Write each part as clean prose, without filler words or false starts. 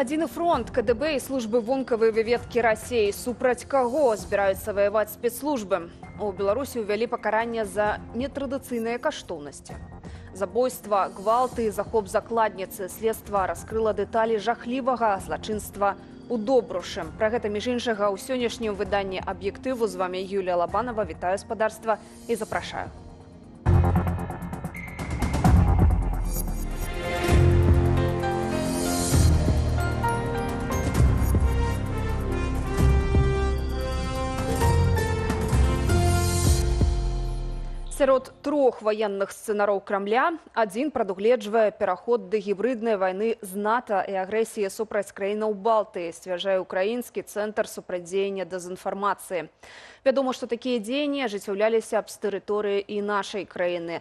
Адзіны фронт КДБ і службы вонкавай выведкі Рассіі. Супраць каго збіраюцца ваяваць спецслужбы? У Беларусі ўвялі пакаранне за нетрадыцыйныя каштоўнасці. Забойства, гвалты і захоп закладніцы. Следства раскрыла дэталі жахлівага злачынства у Добрушы. Пра гэта, між іншага, у сённяшнім выданні «Аб'ектыву». З вами Юлія Лабанова. Вітаю спадарства і запрашаю. Сярод трох ваенных сцэнароў Крамля адзін прадугледжвае пераход да гібрыднай вайны з НАТО і агрэсіі супраць краінаў Балтыі, сцвярджае Украінскі цэнтр супрацьдзеяння дэзінфармацыі. Вядома, што такія дзеянні ажыццяўляліся аб з тэрыторыі і нашай краіны.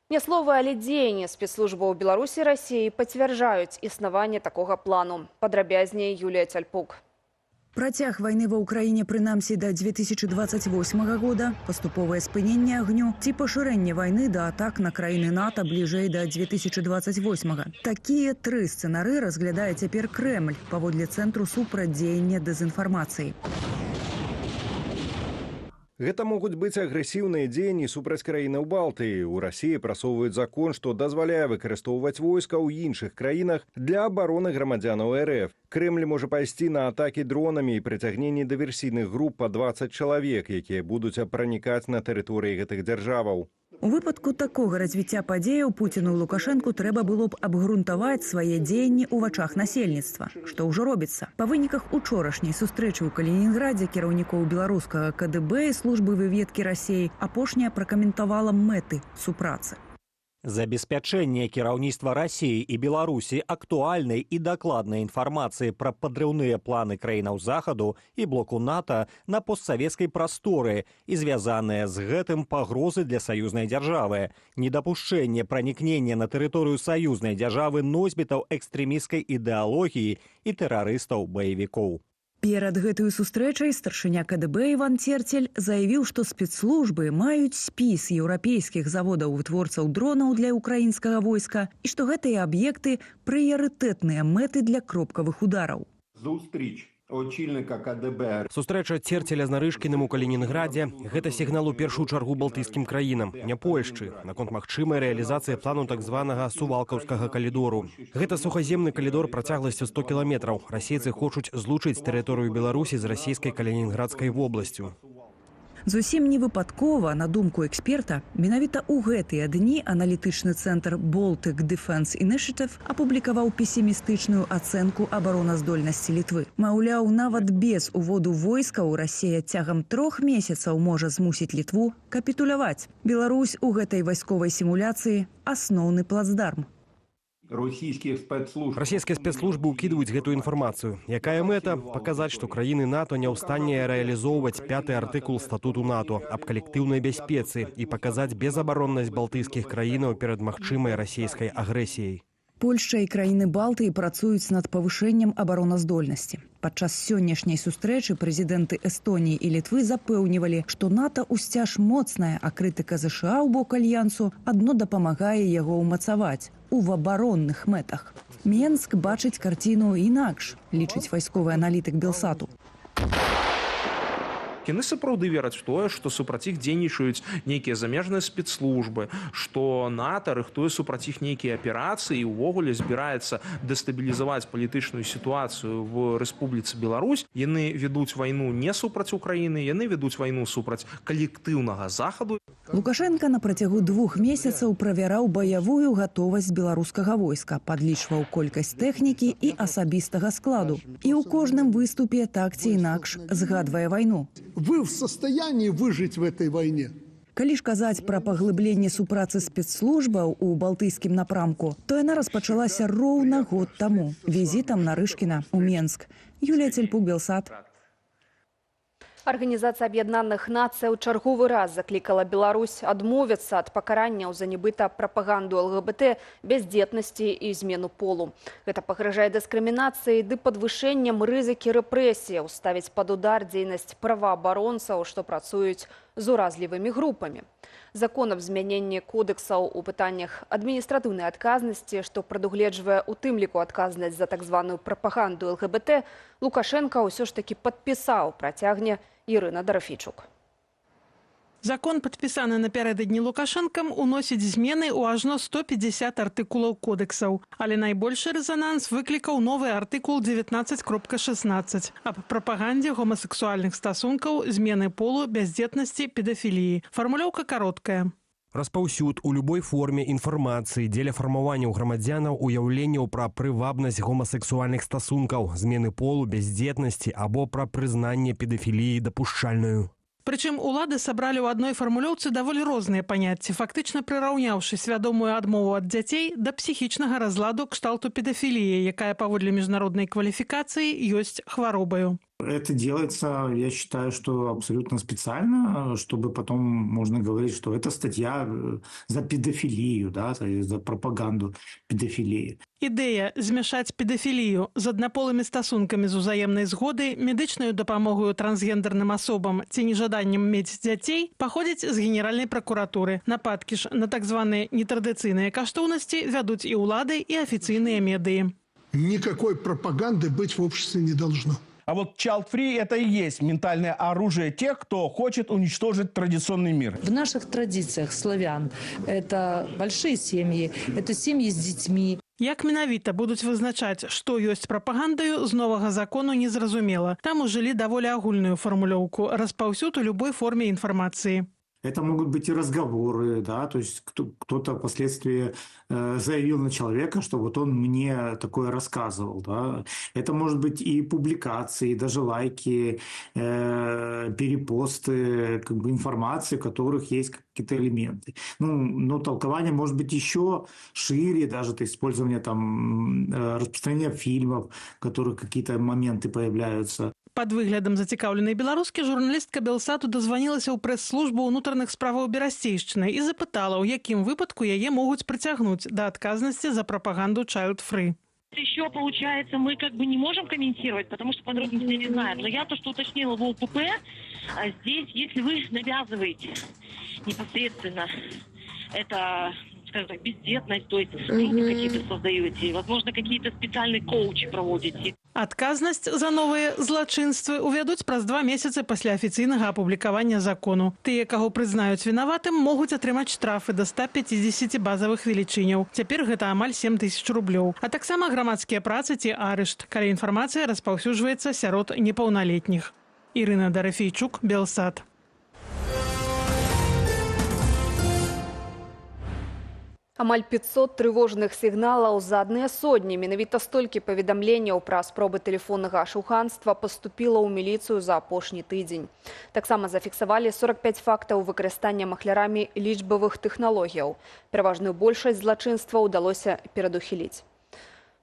Не словы, але дзеянні спецслужбаў Беларусі і Расіі пацвярджаюць існаванне такога плану. Падрабязней Юлія Цяльпук. Працяг вайны ва ўкраіне прынамсі да 2028 года, паступовае спыненне агню ці пашырэнне вайны да атак на краіны НАТО бліжэй да 2028. Такія тры сцэнары разглядае цяпер Крэмль паводле цэнтру супрацьдзеяння дэзінфармацыі. Гэта могуць быць агрэсіўныя дзеянні супраць краінаў Балтыі. У Расіі прасоўваюць закон, што дазваляе выкарыстоўваць войска ў іншых краінах для абароны грамадзянаў РФ. Крэмль можа пайсці на атакі дронамі і прыцягненне дыверсійных груп па 20 чалавек, якія будуць пранікаць на тэрыторыі гэтых дзяржаваў. У выпадку такога развіцця падзеяў Пуціну і Лукашэнку трэба было б абгрунтаваць свае дзеянні ў вачах насельніцтва, што ўжо робіцца. Па выніках учорашняй сустрэчы ў Калінінградзе кіраўнікоў беларускага КДБ і службы выведкі Расіі апошняя пракаментавала мэты супрацы. Забеспячэнне кіраўніцтва Расіі і Беларусі актуальнай і дакладнай інфармацыі пра падрыўныя планы краінаў Захаду і блоку НАТО на постсавецкай прасторы і звязаныя з гэтым пагрозы для саюзнай дзяржавы, недапушчэнне пранікнення на тэрыторыю саюзнай дзяржавы носьбітаў экстрэмісцкай ідэалогіі і тэрарыстаў-баевікоў. Перад гэтую сустрэчай старшыня КДБ Іван Церцель заявіў, што спецслужбы маюць спіс еўрапейскіх заводаў-вытворцаў дронаў для ўкраінскага войска і што гэтыя аб'екты прыярытэтныя мэты для кропкавых удараў. Сустрэча Церцеля з Нарышкіным у Калінінградзе – гэта сігнал у першую чаргу балтыйскім краінам, не Польшчы, наконт магчымай рэалізацыі плану так званага Сувалкаўскага калідору. Гэта сухаземны калідор працягласцю 100 кіламетраў. Расейцы хочуць злучыць тэрыторыю Беларусі з расійскай Калінінградскай вобласцю. Зусім не выпадкова, на думку эксперта, менавіта ў гэтыя дні аналітычны цэнтр Baltic Defense Initiative апублікаваў песімістычную ацэнку абароназдольнасці Літвы. Маўляў, нават без уводу войскаў Расія цягам 3 месяцаў можа змусіць Літву капітуляваць. Беларусь у гэтай вайсковай сімуляцыі асноўны плацдарм. Расійскія спецслужбы ўкідваюць гэтую інфармацыю. Якая мэта? Паказаць, што краіны НАТО не ў стане рэалізоўваць 5-й артыкул статуту НАТО аб калектыўнай бяспецы і паказаць безабароннасць балтыйскіх краінаў перад магчымай расійскай агрэсіяй. Польшча і краіны Балтыі працуюць над павышэннем абароназдольнасці. Падчас сённяшняй сустрэчы прэзідэнты Эстоніі і Літвы запэўнівалі, што НАТО ўсцяж моцная, а крытыка ЗША ў бок альянсу адно дапамагае яго ўмацаваць у абаронных мэтах. Менск бачыць карціну інакш, лічыць вайсковы аналітык Белсату. Яны сапраўды вераць у тое, што супраць іх дзейнічаюць нейкія замежныя спецслужбы, што НАТО рыхтуе супраць іх нейкія аперацыі і ўвогуле збіраецца дэстабілізаваць палітычную сітуацыю в Рэспубліцы Беларусь. Яны ведуць вайну не супраць Украіны, яны ведуць вайну супраць калектыўнага Захаду. Лукашенка на працягу 2 месяцаў правяраў баявую гатовасць беларускага войска, падлічваў колькасць тэхнікі і асабістага складу. І ў кожным выступе так ці інакш згадвае вайну. Вы в состоянии выжить в этой войне? Калі ж казаць пра паглыбленне супрацы спецслужбаў у балтыйскім напрамку, то яна распачалася роўна год таму візітам Нарышкіна ў Менск. Юлія Цяльпук, Белсат. Арганізацыя Аб'яднаных Нацый ў чарговы раз заклікала Беларусь адмовіцца ад пакаранняў за нібыта прапаганду ЛГБТ, бяздзетнасці і змену полу. Гэта пагражае дыскрымінацыяй ды падвышэннем рызыкі рэпрэсіяў, ставіць пад удар дзейнасць праваабаронцаў, што працуюць з уразлівымі групамі. Закон аб змяненні кодэксаў у пытаннях адміністратыўнай адказнасці, што прадугледжвае у тым ліку адказнасць за так званую прапаганду ЛГБТ, Лукашенка ўсё ж такі падпісаў, працягне Ірына Дарафійчук. Закон, падпісаны напярэдадні Лукашэнкам, уносіць змены ў ажно 150 артыкулаў кодэксаў. Але найбольшы рэзананс выклікаў новы артыкул 19.16 аб прапагандзе гомасексуальных стасункаў, змены полу, бяздзетнасці, педафіліі. Фармулёўка кароткая. Распаўсюд у любой форме інфармацыі дзеля фармавання ў грамадзянаў уяўленняў пра прывабнасць гомасексуальных стасункаў, змены полу, бяздзетнасці або пра прызнанне педафіліі дапушчальную. Прычым улады сабралі ў адной фармулёўцы даволі розныя паняцці, фактычна прыраўняўшы свядомую адмову ад дзяцей да псіхічнага разладу кшталту педафіліі, якая паводле міжнароднай кваліфікацыі ёсць хваробаю. Это делается, я считаю, что абсолютно специально, чтобы потом можно говорить, что это статья за педофилию, да, за пропаганду педофилии. Ідэя змяшаць педафілію з аднаполымі стасункамі з узаемнай згоды, медычнаю дапамогаю трансгендерным асобам ці нежаданнем мець дзяцей паходзіць з Генеральнай пракуратуры. Нападкі ж на так званыя нетрадыцыйныя каштоўнасці вядуць і ўлады, і афіцыйныя медыі. Никакой пропаганды быть в обществе не должно. А вот child-free – это и есть ментальное оружие тех, кто хочет уничтожить традиционный мир. В наших традициях славян это большие семьи, это семьи с детьми. Як менавіта будуць вызначаць, што ёсць прапагандаю, з новага закону незразумела. Там ужылі даволі агульную фармулёўку – распаўсюд у любой форме інфармацыі. Это могут быть и разговоры, да, то есть кто-то впоследствии заявил на человека, что вот он мне такое рассказывал, да. Это может быть и публикации, даже лайки, перепосты, как бы информации, в которых есть какие-то элементы. Но толкование может быть еще шире, даже то есть использование там распространения фильмов, в которых какие-то моменты появляются. Пад выглядам зацікаўленай беларускі журналістка Белсату дазванілася ў прэс-службу ўнутраных справаў Берасцейшчыны і запытала, у якім выпадку яе могуць прыцягнуць да адказнасці за прапаганду child-free. Еще, получается, мы как бы не можем комментировать, потому что подробностей не знаем. Но я то, что уточнила в ОПП, здесь, если вы навязываете непосредственно это, скажем так, бездетность, то есть группы какие-то создаете, возможно, какие-то специальные коучи проводите. Адказнасць за новыя злачынствы увядуць праз 2 месяцы пасля афіцыйнага апублікавання закону. Тыя, каго прызнаюць вінаватым, могуць атрымаць штрафы да 150 базавых велічыняў. Цяпер гэта амаль 7 000 рублёў. А таксама грамадскія працы ці арышт, калі інфармацыя распаўсюджваецца сярод непаўналетніх. Ірына Дарафійчук, Белсат. Амаль 500 трывожных сігналаў за адныя сотні. Менавіта столькі паведамленняў пра спробы тэлефоннага ашуханства паступіла ў міліцыю за апошні тыдзень. Таксама зафіксавалі 45 фактаў выкарыстання махлярамі лічбавых тэхналогіяў. Пераважную большасць злачынства ўдалося перадухіліць.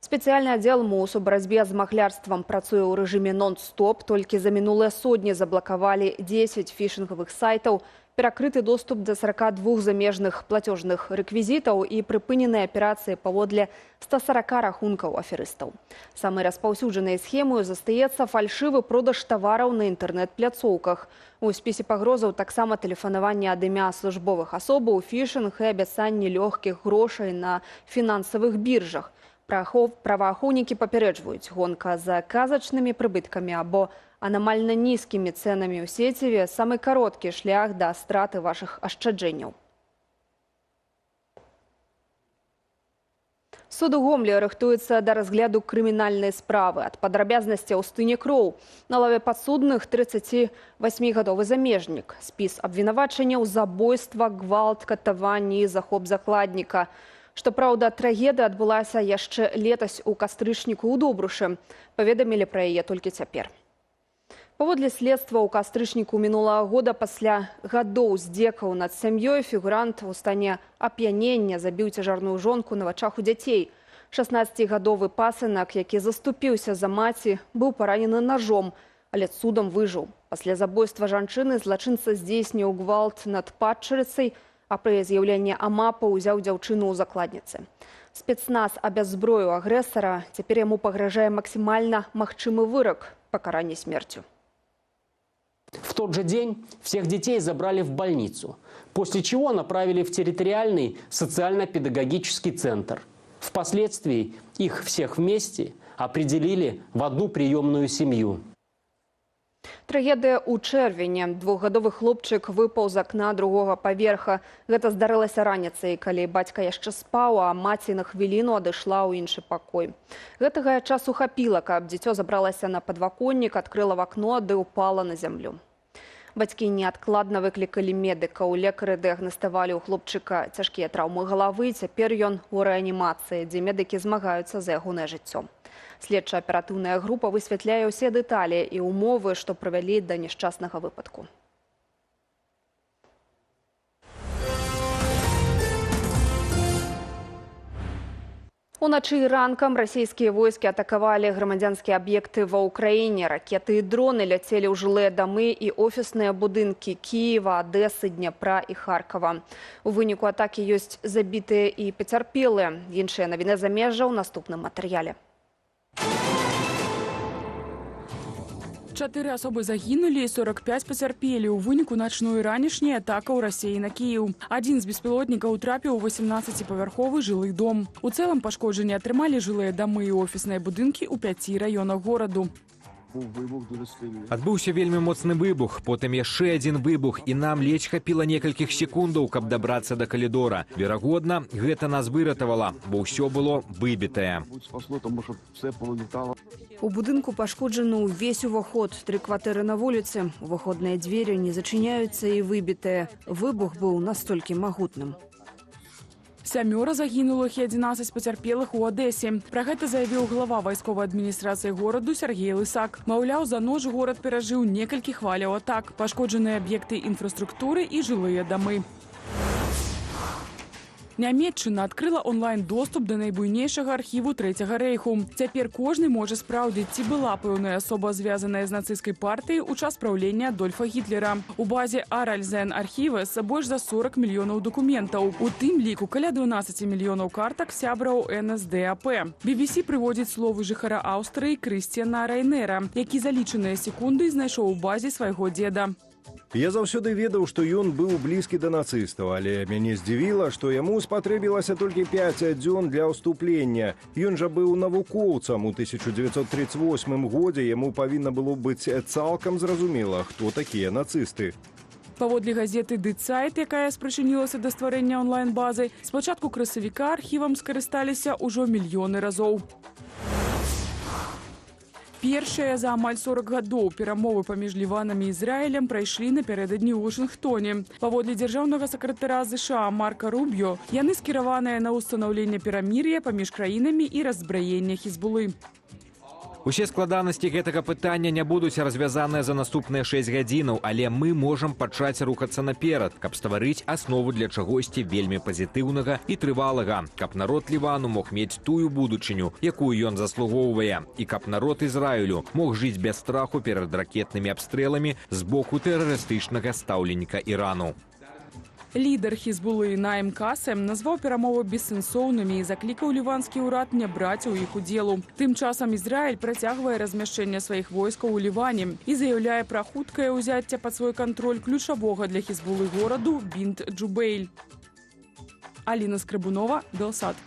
Спецыяльны аддзел МУС у барацьбе з махлярствам працуе ў рэжыме нон-стоп. Толькі за мінулыя сотні заблакавалі 10 фішынгавых сайтаў, перакрыты доступ да 42 замежных платежных рэквізітаў і прыпыненыя аперацыі паводле 140 рахункаў аферыстаў. Самай распаўсюджанай схемою застаецца фальшывы продаж тавараў на інтэрнэт-пляцоўках. У спісе пагрозаў таксама тэлефанаванне ад імя службовых асобаў, фішынг і абяцанне лёгкіх грошай на фінансавых біржах. Праваахоўнікі папярэджваюць, гонка за казачнымі прыбыткамі або анамальна нізкімі цэнамі ў сеціве – самы кароткі шлях да страты вашых ашчаджэнняў. Суд у Гомлі рыхтуецца да разгляду крымінальнай справы. Ад падрабязнасцяў стыне кроў. На лаве падсудных 38-гадовы замежнік. Спіс абвінавачанняў: забойства, гвалт, катаванні і захоп закладніка. Штопраўда, трагедыя адбылася яшчэ летась у кастрычніку ў Добрушы. Паведамілі пра яе толькі цяпер. Паводле следства, у кастрычніку мінулага года пасля гадоў здзекаў над сям'ёй фігурант у стане ап'янення забіў цяжарную жонку на вачах у дзяцей. 16-гадовы пасынак, які заступіўся за маці, быў паранены ножом, але цудам выжыў. Пасля забойства жанчыны злачынца здзейсніў гвалт над падчарыцай, а пры з'яўленні АМАПа ўзяў дзяўчыну ў закладніцы. Спецназ абяззброіў агрэсара, цяпер яму пагражае максімальна магчымы вырак – пакаранне смерцю. В тот же день всех детей забрали в больницу, после чего направили в территориальный социально-педагогический центр. Впоследствии их всех вместе определили в одну приемную семью. Трагедыя ў чэрвені. Двухгадовы хлопчык выпаў з акна другога паверха. Гэта здарылася раніцай, калі бацька яшчэ спаў, а маці на хвіліну адышла ў іншы пакой. Гэтага часу хапіла, каб дзіцё забралася на падваконнік, адкрыла в акно ды ўпала на зямлю. Бацькі неадкладна выклікалі медыкаў. Лекары дыягнаставалі ў хлопчыка цяжкія траўмы галавы. Цяпер ён у рэанімацыі, дзе медыкі змагаюцца за ягонае жыццё. Следча-аператыўная група высвятляе ўсе дэталі і ўмовы, што прывялі да няшчаснага выпадку. Уначы і ранкам расійскія войскі атакавалі грамадзянскія аб'екты ва ўкраіне. Ракеты і дроны ляцелі ў жылыя дамы і офісныя будынкі Кіева, Адэсы, Дняпра і Харкава. У выніку атакі ёсць забітыя і пацярпелыя. Іншыя навіны замежжа ў наступным матэрыяле. 4 асобы загінулі і 45 пацярпелі ў выніку начной ранішняй атакаў Расіі на Кіеў. Адзін з беспілотнікаў трапіў у 18-павярховы жылы дом. У цэлым пашкоджанні атрымалі жылыя дамы і офісныя будынкі ў 5 раёнах гораду. Адбыўся вельмі моцны выбух, потым яшчэ адзін выбух, і нам ледзь хапіла некалькіх секундаў, каб дабрацца да калідора. Верагодна, гэта нас выратавала, бо ўсё было выбітае. У будынку пашкоджаны ўвесь уваход, 3 кватэры на вуліцы. Уваходныя дзверы не зачыняюцца і выбітыя. Выбух быў настолькі магутным. 7 загінулых і 11 пацярпелых у Адэсе. Пра гэта заявіў глава вайсковай адміністрацыі гораду Сергей Лысак. Маўляў, за ноч горад перажыў некалькі хваляў атак, пашкоджаныя аб'екты інфраструктуры і жылыя дамы. Нямецчына адкрыла онлайн-доступ да найбуйнейшага архіву Трэцяга рэйху. Цяпер кожны можа спраўдзіць, ці была пэўная асоба, звязаная з нацысцкай партыяй у час праўлення Адольфа Гітлера. У базе Аральзен архівес больш за 40 мільёнаў дакументаў. У тым ліку каля 12 мільёнаў картак сябраў НСДАП. BBC прыводзіць словы жыхара Аўстрыі Крысціяна Райнера, які за лічаныя секунды знайшоў у базе свайго дзеда. Я заўсёды ведаў, што ён быў блізкі да нацыстаў, але мяне здзівіла, што яму спатрэбілася толькі 5 дзён для ўступлення. Ён жа быў навукоўцам. У 1938 годзе яму павінна было быць цалкам зразумела, хто такія нацысты. Паводле газеты «Ды Цайт», якая спрычынілася да стварэння онлайн-базы, з пачатку красавіка архівам скарысталіся ўжо мільёны разоў. Першыя за амаль 40 гадоў перамовы паміж Ліванам і Ізраілем прайшлі напярэдадні ў Вашынгтоне. Паводле дзяржаўнага сакратара США Марка Рубіо, яны скіраваныя на ўстанаўленне перамір'я паміж краінамі і раззбраення Хізбулы. Усе складанасці гэтага пытання не будуць развязаныя за наступныя 6 гадзінаў, але мы можам пачаць рухацца наперад, каб стварыць аснову для чагосьці вельмі пазітыўнага і трывалага, каб народ Лівану мог мець тую будучыню, якую ён заслугоўвае, і каб народ Ізраілю мог жыць без страху перад ракетнымі абстрэламі з боку тэрарыстычнага стаўленніка Ірану. Лідар Хізбулы Наім Касем назваў перамовы бессэнсоўнымі і заклікаў ліванскі ўрад не браць у іх удзелу. Тым часам Ізраіль працягвае размяшчэнне сваіх войскаў у Ліване і заяўляе пра хуткае ўзяцце пад свой кантроль ключавога для Хізбулы гораду Бінт-Джубейль. Аліна Скрыбунова, Белсат.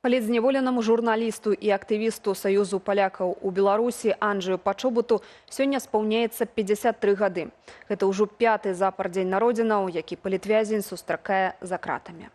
Палітзняволенаму журналісту і актывісту Саюзу палякаў у Беларусі Анджэю Пачобуту сёння спаўняецца 53 гады. Гэта ўжо 5-й запар дзень народзінаў, які палітвязень сустракае за кратамі.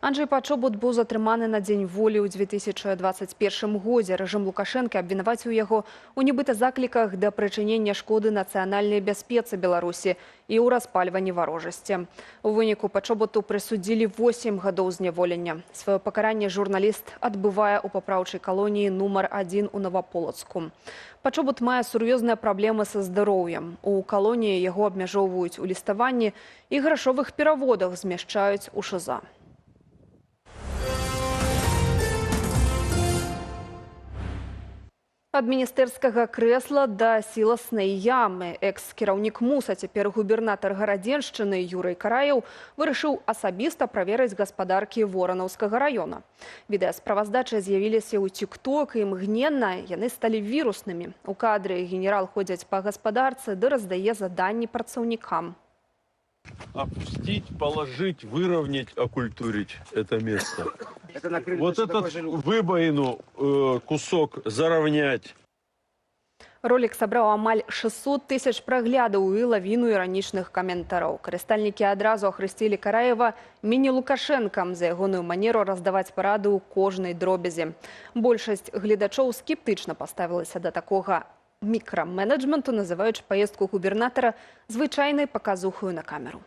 Анджэй Пачобут быў затрыманы на дзень волі ў 2021 годзе. Рэжым Лукашэнкі абвінаваціў яго ў нібыта закліках да прычынення шкоды нацыянальнай бяспецы Беларусі і ў распальванні варожасці. У выніку Пачобуту прысудзілі 8 гадоў зняволення. Сваё пакаранне журналіст адбывае ў папраўчай калоніі нумар 1 у Новаполацку. Пачобут мае сур'ёзныя праблемы са здароўем. У калоніі яго абмяжоўваюць у ліставанні і грашовых пераводах змяшчаюць у ШЗА. Ад міністэрскага крэсла да сіласнай ямы. Экс-кіраўнік МУСа, цяпер губернатар Гарадзеншчыны Юрый Караеў вырашыў асабіста праверыць гаспадаркі Воранаўскага района. Відэасправаздачы з'явіліся ў TikTok і імгненна яны сталі віруснымі. У кадры генерал ходзяць па гаспадарцы ды раздае заданні працаўнікам. Опустить, положить, выровнять, окультурить это место. Вот эту выбоину, кусок заровнять. Ролик сабраў амаль 600 тысяч праглядаў і лавіну іранічных каментараў. Карыстальнікі адразу ахрысцілі Караева міні-Лукашэнкам за ягоную манеру раздаваць парады ў кожнай дробязі. Большасць гледачоў скептычна паставілася да такога мікраменеджменту, называючы паездку губернатара звычайнай паказухаю на камеру.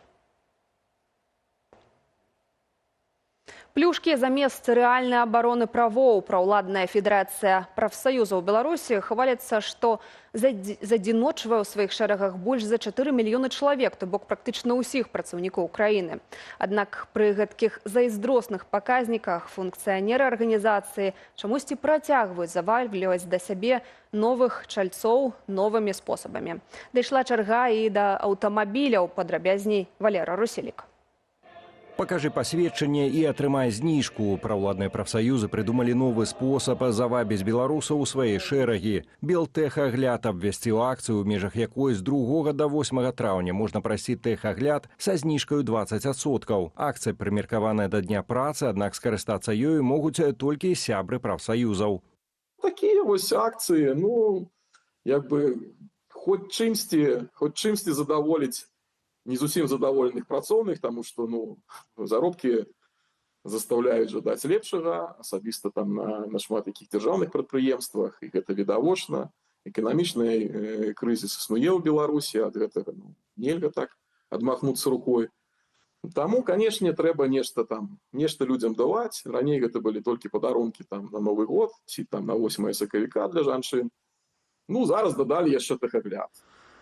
Плюшкі замест рэальнай абароны правоў. Праўладная федэрацыя прафсаюзаў Беларусі хваліцца, што задзіночвае ў сваіх шэрагах больш за 4 мільёны чалавек, то бок практычна ўсіх працаўнікоў краіны. Аднак пры гэткіх зайздросных паказніках функцыянеры арганізацыі чамусьці працягваюць завальваць да сябе новых чальцоў новымі спосабамі. Дайшла чарга і да аўтамабіляў, падрабязней Валера Руселік. Пакажы пасведчанне і атрымай зніжку. Праўладныя прафсаюзы прыдумалі новы спосаб завабіць беларусаў у свае шэрагі. Белтэхагляд абвясціў акцыю, у межах якой з 2 да 8 траўня можна прасіць тэхагляд са зніжкаю 20%. Акцыя прымеркаваная да дня працы, аднак скарыстацца ёю могуць толькі сябры прафсаюзаў. Такія вось акцыі, хоць чымсьці задаволіць не зусім задаволеных працоўных, таму што заробкі заставляюць жадаць лепшага, асабіста там на шмат якіх дзяржаўных прадпрыемствах, і гэта відавочна. Эканамічны крызіс існуе ў Беларусі, ад гэтага нельга так адмахнуцца рукой. Таму, канешне, трэба нешта людзям даваць. Раней гэта былі толькі падарункі на Новы год ці на 8 сакавіка для жанчын. Зараз дадалі яшчэ тэхагляд.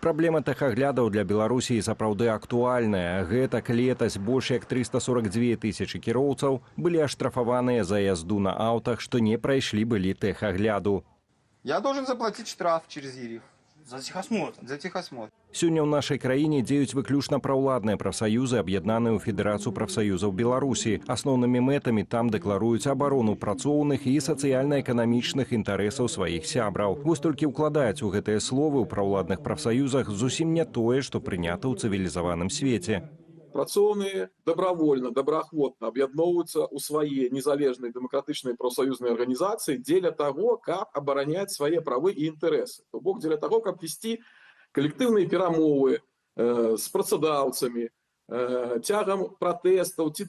Праблема тэхаглядаў для Беларусі сапраўды актуальная. Гэтак летась больш як 342 тысячы кіроўцаў былі аштрафаваныя за язду на аўтах, што не прайшлі былі тэхагляду. Я должен заплатить штраф через ЕРИФ. За техосмотр. Сёння ў нашай краіне дзеюць выключна праўладныя прафсаюзы, аб'яднаныя ў Федэрацыю прафсаюзаў Беларусі. Асноўнымі мэтамі там дэкларуюць абарону працоўных і сацыяльна-эканамічных інтарэсаў сваіх сябраў. Вось толькі ўкладаюць у гэтыя словы ў праўладных прафсаюзах зусім не тое, што прынята ў цывілізаваным свеце. Працоўныя добравольна, добраахвотна аб'ядноўваюцца ў свае незалежныя дэмакратычныя прафсаюзныя арганізацыі дзеля таго, каб абараняць свае правы і інтарэсы. То бок дзеля таго, каб весці калектыўныя перамовы з працадаўцамі, цягам пратэстаў ці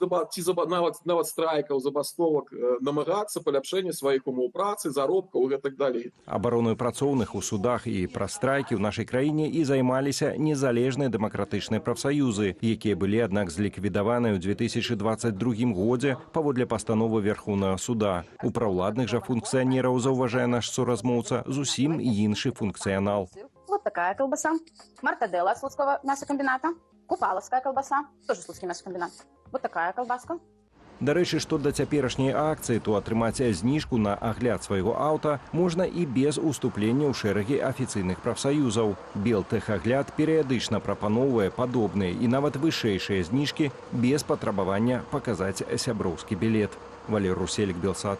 нават страйкаў, забастовак, намагацца паляпшэння сваіх умоў працы, заробкаў і гэтак далей. Абаронай працоўных у судах і праз страйкі ў нашай краіне і займаліся незалежныя дэмакратычныя прафсаюзы, якія былі, аднак, зліквідаваныя ў 2022 годзе паводле пастановы Верхоўнага суда. У праўладных жа функцыянераў, заўважае наш суразмоўца, зусім іншы функцыянал. Вот такая колбаса. Мартаделла Слуцкого мясокомбината. Купаловская колбаса. Тоже Слуцкий мясокомбинат. Вот такая колбаска. Дарэчы, што да цяперашняй акцыі, то атрымаць зніжку на агляд свайго аўта можна і без уступлення ў шэрагі афіцыйных прафсаюзаў. Белтэхагляд перыядычна прапаноўвае падобныя і нават вышэйшыя зніжкі без патрабавання паказаць сяброўскі білет. Валер Руселік, Белсат.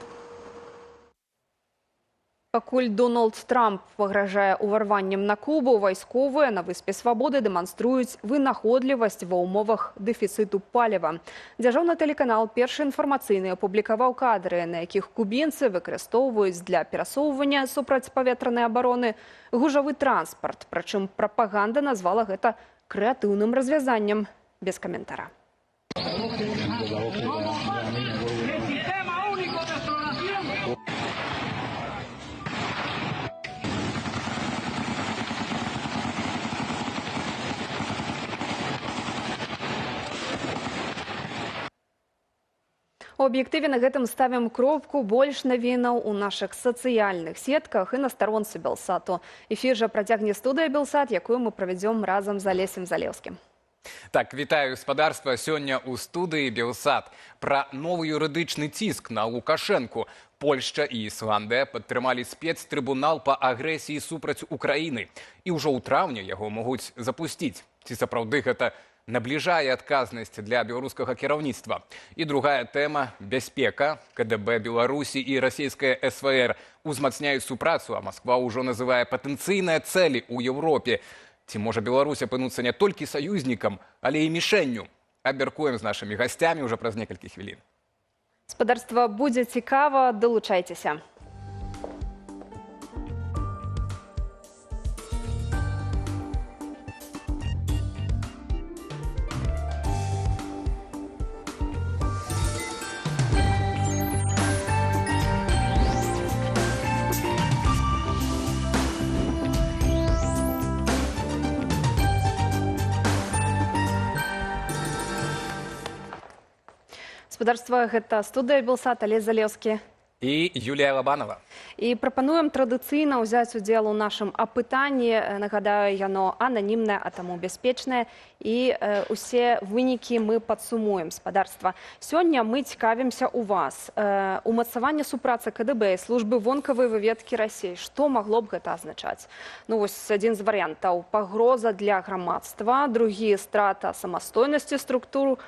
Пакуль Дональд Трамп пагражае ўварваннем на Кубу, вайсковыя на выспе Свабоды дэманструюць вынаходлівасць ва ўмовах дэфіцыту паліва. Дзяржаўны тэлеканал «Першы інфармацыйны» апублікаваў кадры, на якіх кубінцы выкарыстоўваюць для перасоўвання супрацьпаветранай абароны гужавы транспарт. Прычым прапаганда назвала гэта крэатыўным развязаннем. Без каментара. У аб'ектыве на гэтым ставім кропку. Больш навінаў у нашых сацыяльных сетках і на старонцы Белсату. Эфір жа працягне студыя Белсат, якую мы правядзём разам з Алесем Залеўскім. Так, вітаю гаспадарства. Сёння ў студыі Белсат пра новы юрыдычны ціск на Лукашэнку. Польшча і Ісландыя падтрымалі спецтрыбунал па агрэсіі супраць Украіны. І ўжо ў траўні яго могуць запусціць. Ці сапраўды гэта набліжае адказнасць для беларускага кіраўніцтва. І другая тэма – бяспека. КДБ Беларусі і расійская СВР узмацняюць супрацу, а Масква ўжо называе патэнцыйныя цэлі ў Еўропе. Ці можа Беларусь апынуцца не толькі саюзнікам, але і мішэнню? Абмяркуем з нашымі гасцямі ўжо праз некалькі хвілін. Спадарства, будзе цікава, далучайцеся. Спадарства, гэта студыя Белсат, Олег Залеўскі. І Юлія Лабанова. І прапануем традыцыйна ўзяць удзел у нашым апытанні. Нагадаю, яно ананімнае, а таму бяспечнае. І усе вынікі мы падсумуем, спадарства. Сёння мы цікавімся ў вас. Умацаванне супрацы КДБ і службы вонкавай выведкі Расіі. Што магло б гэта азначаць? Ну, вось адзін з варыянтаў. Пагроза для грамадства, другі – страта самастойнасці структур.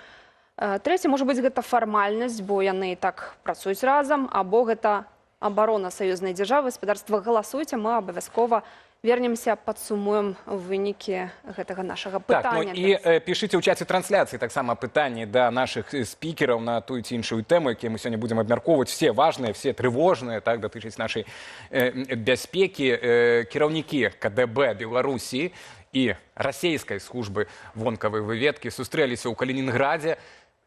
Трэці, можа быць, гэта фармальнасць, бо яны і так працуюць разам, або гэта абарона саюзнай дзяржавы. Спадарства, галасуйце, мы абавязкова вернемся, падсумуем вынікі гэтага нашага пытання. Так, ну і пішыце ў чаце трансляцыі таксама пытанні да нашых спікераў на тую ці іншую тэму, якія мы сёння будзем абмяркоўваць. Все важныя, все трывожныя, так, датычаць нашай бяспекі. Кіраўнікі КДБ Беларусі і расійскай службы вонкавай выведкі сустрэліся ў Калінінградзе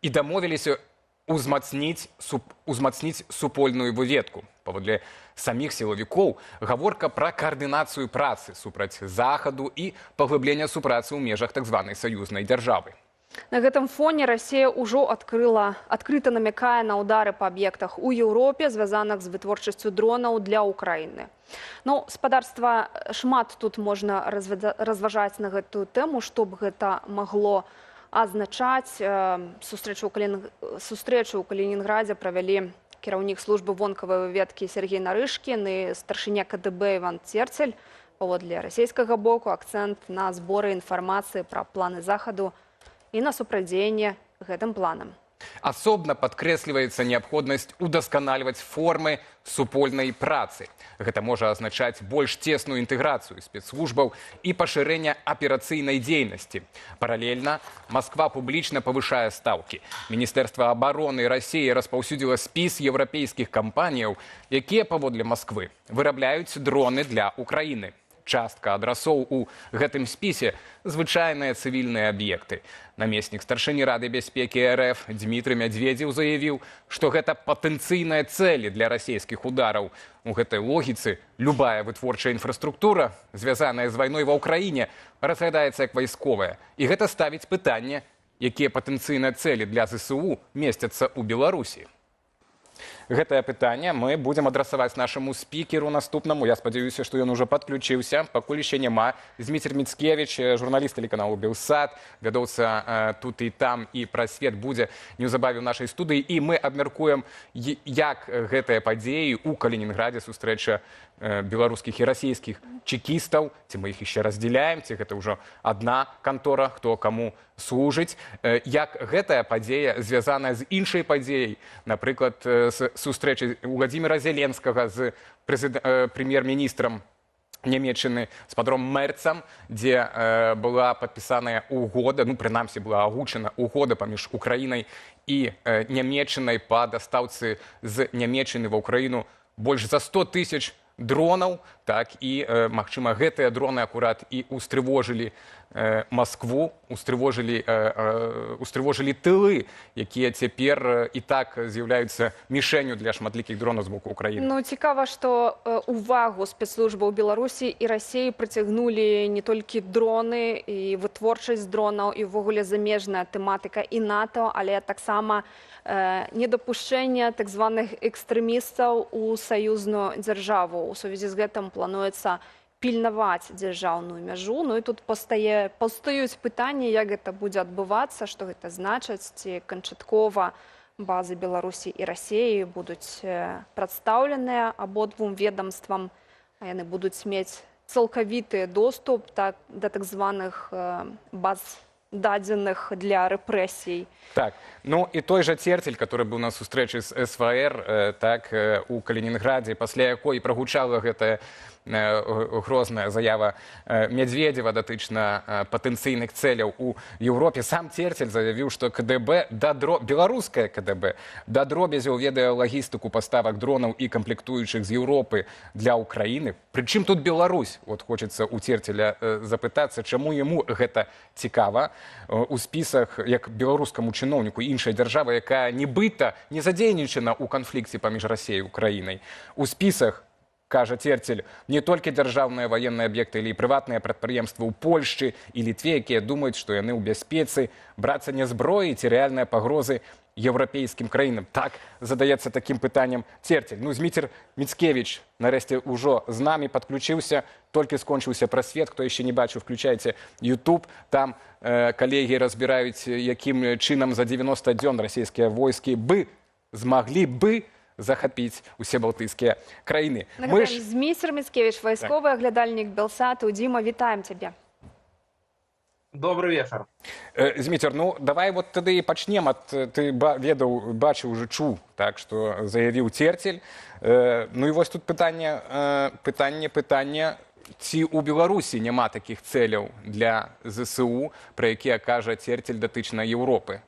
і дамовіліся узмацніць супольную выведку. Паводле саміх сілавікоў, гаворка пра каардынацыю працы супраць Захаду і паглыблення супрацы ў межах так званай саюзнай дзяржавы. На гэтым фоне Расія ўжо адкрыта намякае на ўдары па аб'ектах у Еўропе, звязаных з вытворчасцю дронаў для Украіны. Ну, спадарства, шмат тут можна разважаць на гэтую тэму, што б гэта магло азначаць. Сустрэчу ў Калінінградзе правялі кіраўнік службы вонкавай выведкі Сергей Нарышкін і старшыня КДБ Іван Церцель. Паводле расійскага боку акцэнт на зборы інфармацыі пра планы Захаду і на супрадзеянне гэтым планам. Асобна падкрэсліваецца неабходнасць удасканальваць формы супольнай працы. Гэта можа азначаць больш цесную інтэграцыю спецслужбаў і пашырэнне аперацыйнай дзейнасці. Паралельна Масква публічна павышае стаўкі. Міністэрства абароны Расіі распаўсюдзіла спіс еўрапейскіх кампаніяў, якія, паводле Масквы, вырабляюць дроны для Украіны. Частка адрасоў у гэтым спісе звычайныя цывільныя аб'екты. Намеснік старшыні Рады бяспекі РФ Дмітрый Мядзведзеў заявіў, што гэта патэнцыйныя цэлі для расійскіх удараў. У гэтай логіцы любая вытворчая інфраструктура, звязаная з вайной ва ўкраіне, разглядаецца як вайсковая. І гэта ставіць пытанне, якія патэнцыйныя цэлі для ЗСУ месцяцца ў Беларусі. Гэтае пытанне мы будзем адрасаваць нашаму спікеру наступнаму. Я спадзяюся, што ён ужо падключыўся. Пакуль яшчэ няма. Зміцер Міцкевіч, журналіст тэлеканалу «Белсат», вядоўца тут і там, і пра свет будзе неўзабаве ў нашай студыі. І мы абмяркуем, як гэтыя падзеі ў Калінінградзе, сустрэча беларускіх і расійскіх чекістаў, ці мы іх яшчэ раздзяляем, ці гэта ўжо адна кантора, хто каму служыць, як гэтая падзея звязаная з іншай падзеяй, напрыклад, з сустрэчай Владзіміра Зеленскага з прэм'ер-міністрам Нямецчыны спадром Мерцам, дзе была падпісаная угода, ну, прынамсі, была агучана угода паміж Украінай і Нямецчынай па дастаўцы з Нямецчыны ва ўкраіну больш за 100 тысяч дронаў, так, і, магчыма, гэтыя дроны акурат і устрывожылі Маскву, устрывожылі тылы, якія цяпер і так з'яўляюцца мішэнню для шматлікіх дронаў з боку Украіны. Ну, цікава, што увагу спецслужбаў Беларусі і Расіі прыцягнулі не толькі дроны і вытворчасць дронаў, і ўвогуле замежная тэматыка і НАТО, але таксама недапушчэнне так званых экстрэмістаў у саюзную дзяржаву. У сувязі з гэтым плануецца пільнаваць дзяржаўную мяжу. Ну і тут паўстаюць пытанні, як гэта будзе адбывацца, што гэта значыць, ці канчаткова базы Беларусі і Расіі будуць прадстаўленыя абодвум ведомствам. Яны будуць мець цалкавіты доступ да так званых баз дадзеных для рэпрэсій. Так, ну і той жа Церцель, который быў на сустрэчы з СВР, так, у Калінінградзе, пасля якой прагучала гэтая грозная заява Медведева датычна патэнцыйных цэляў у Еўропе. Сам Церцель заявіў, што КДБ, беларускае КДБ, да дробязяў ведае лагістыку паставак дронаў і камплектуючых з Еўропы для Ўкраіны. Прычым тут Беларусь? Вот хочацца у Церцеля запытацца, чаму яму гэта цікава. У спісах, як беларускаму чыноўніку іншай дзяржавы, якая нібыта не задзейнічана ў канфлікце паміж Расіяй і Украінай. У спісах, кажа Церцель, не толькі дзяржаўныя ваенныя аб'екты, але і прыватныя прадпрыемствы ў Польшчы і Літве, якія думаюць, што яны ў бяспецы, брацца не зброі ці рэальныя пагрозы еўрапейскім краінам. Так задаецца такім пытаннем Церцель. Ну, Зміцер Міцкевіч нарэшце ўжо з намі падключыўся, толькі скончыўся прасвет, хто яшчэ не бачыў, включайце YouTube, там калегі разбіраюць, якім чынам за 90 дзён расійскія войскі змаглі бы захапіць усе балтыйскія краіны. Зміцер Міцкевіч, вайсковы аглядальнік Белсату. Дзіма, вітаем цябе. Добрый вечер. Зміцер, ну давай вот тады і пачнем ад, ты ведаў, бачыў, уже чуў, так, што заявіў Церцель. Ну і вось тут пытанне, ці ў Беларусі няма такіх цэляў для ЗСУ, пра якія кажа Церцель датычна Еўропы?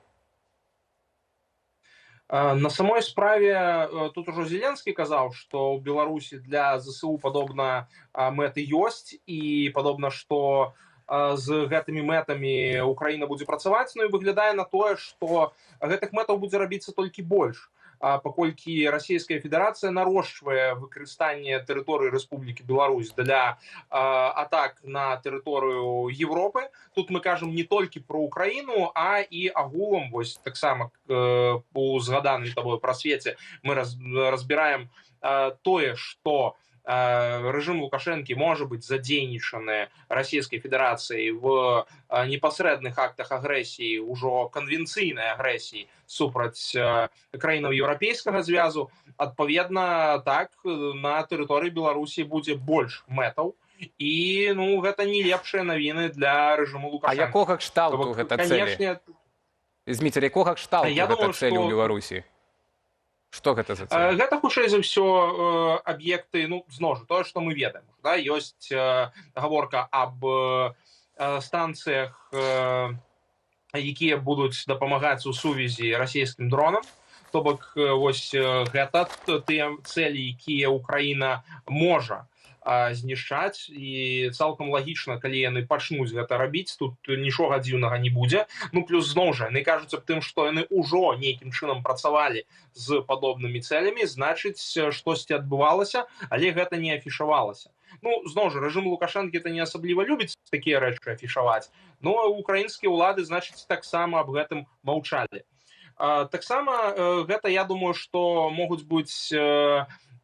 На самой справе тут ужо Зеленскі казаў, што ў Беларусі для ЗСУ падобна мэты ёсць і падобна, што з гэтымі мэтамі Украіна будзе працаваць, ну і выглядае на тое, што гэтых мэтаў будзе рабіцца толькі больш, паколькі Расійская Федэрацыя нарошчвае выкарыстанне тэрыторыі Рэспублікі Беларусь для атак на тэрыторыю Европы. Тут мы кажам не толькі про Украіну, а і агулам, вось таксама у згаданым табой прасвеце мы разбіраем тое, што рэжым Лукашэнкі можа быць задзейнічаны Расійскай Федэрацыяй в непасрэдных актах агрэсіі, ужо канвенцыйнай агрэсіі супраць краінаў еўрапейскага звязу. Адпаведна, так, на тэрыторыі Беларусі будзе больш мэтаў. І, ну, гэта не лепшыя навіны для рэжыму Лукашэнкі. А якога кшталту гэта цэлі? Зміцер, якога кшталту гэта цэлі ў Беларусі? Што гэта за цэль? Гэта, хутчэй за ўсё, аб'екты, ну, зноў жа, тое, што мы ведаем. Да? Ёсць гаворка аб станцыях, якія будуць дапамагаць у сувязі расійскім дронам. То бок, вось гэта тыя цэлі, якія Украіна можа знішчаць, і цалкам лагічна, калі яны пачнуць гэта рабіць, тут нічога дзіўнага не будзе. Ну, плюс, зноў жа, яны кажуць аб тым, што яны ўжо нейкім чынам працавалі з падобнымі цэлямі, значыць, штосьці адбывалася, але гэта не афішавалася. Ну, зноў жа, рэжым Лукашэнкі не асабліва любіць такія рэчы афішаваць, но украінскія ўлады, значыць, таксама аб гэтым маўчалі. Таксама гэта, я думаю, што могуць быць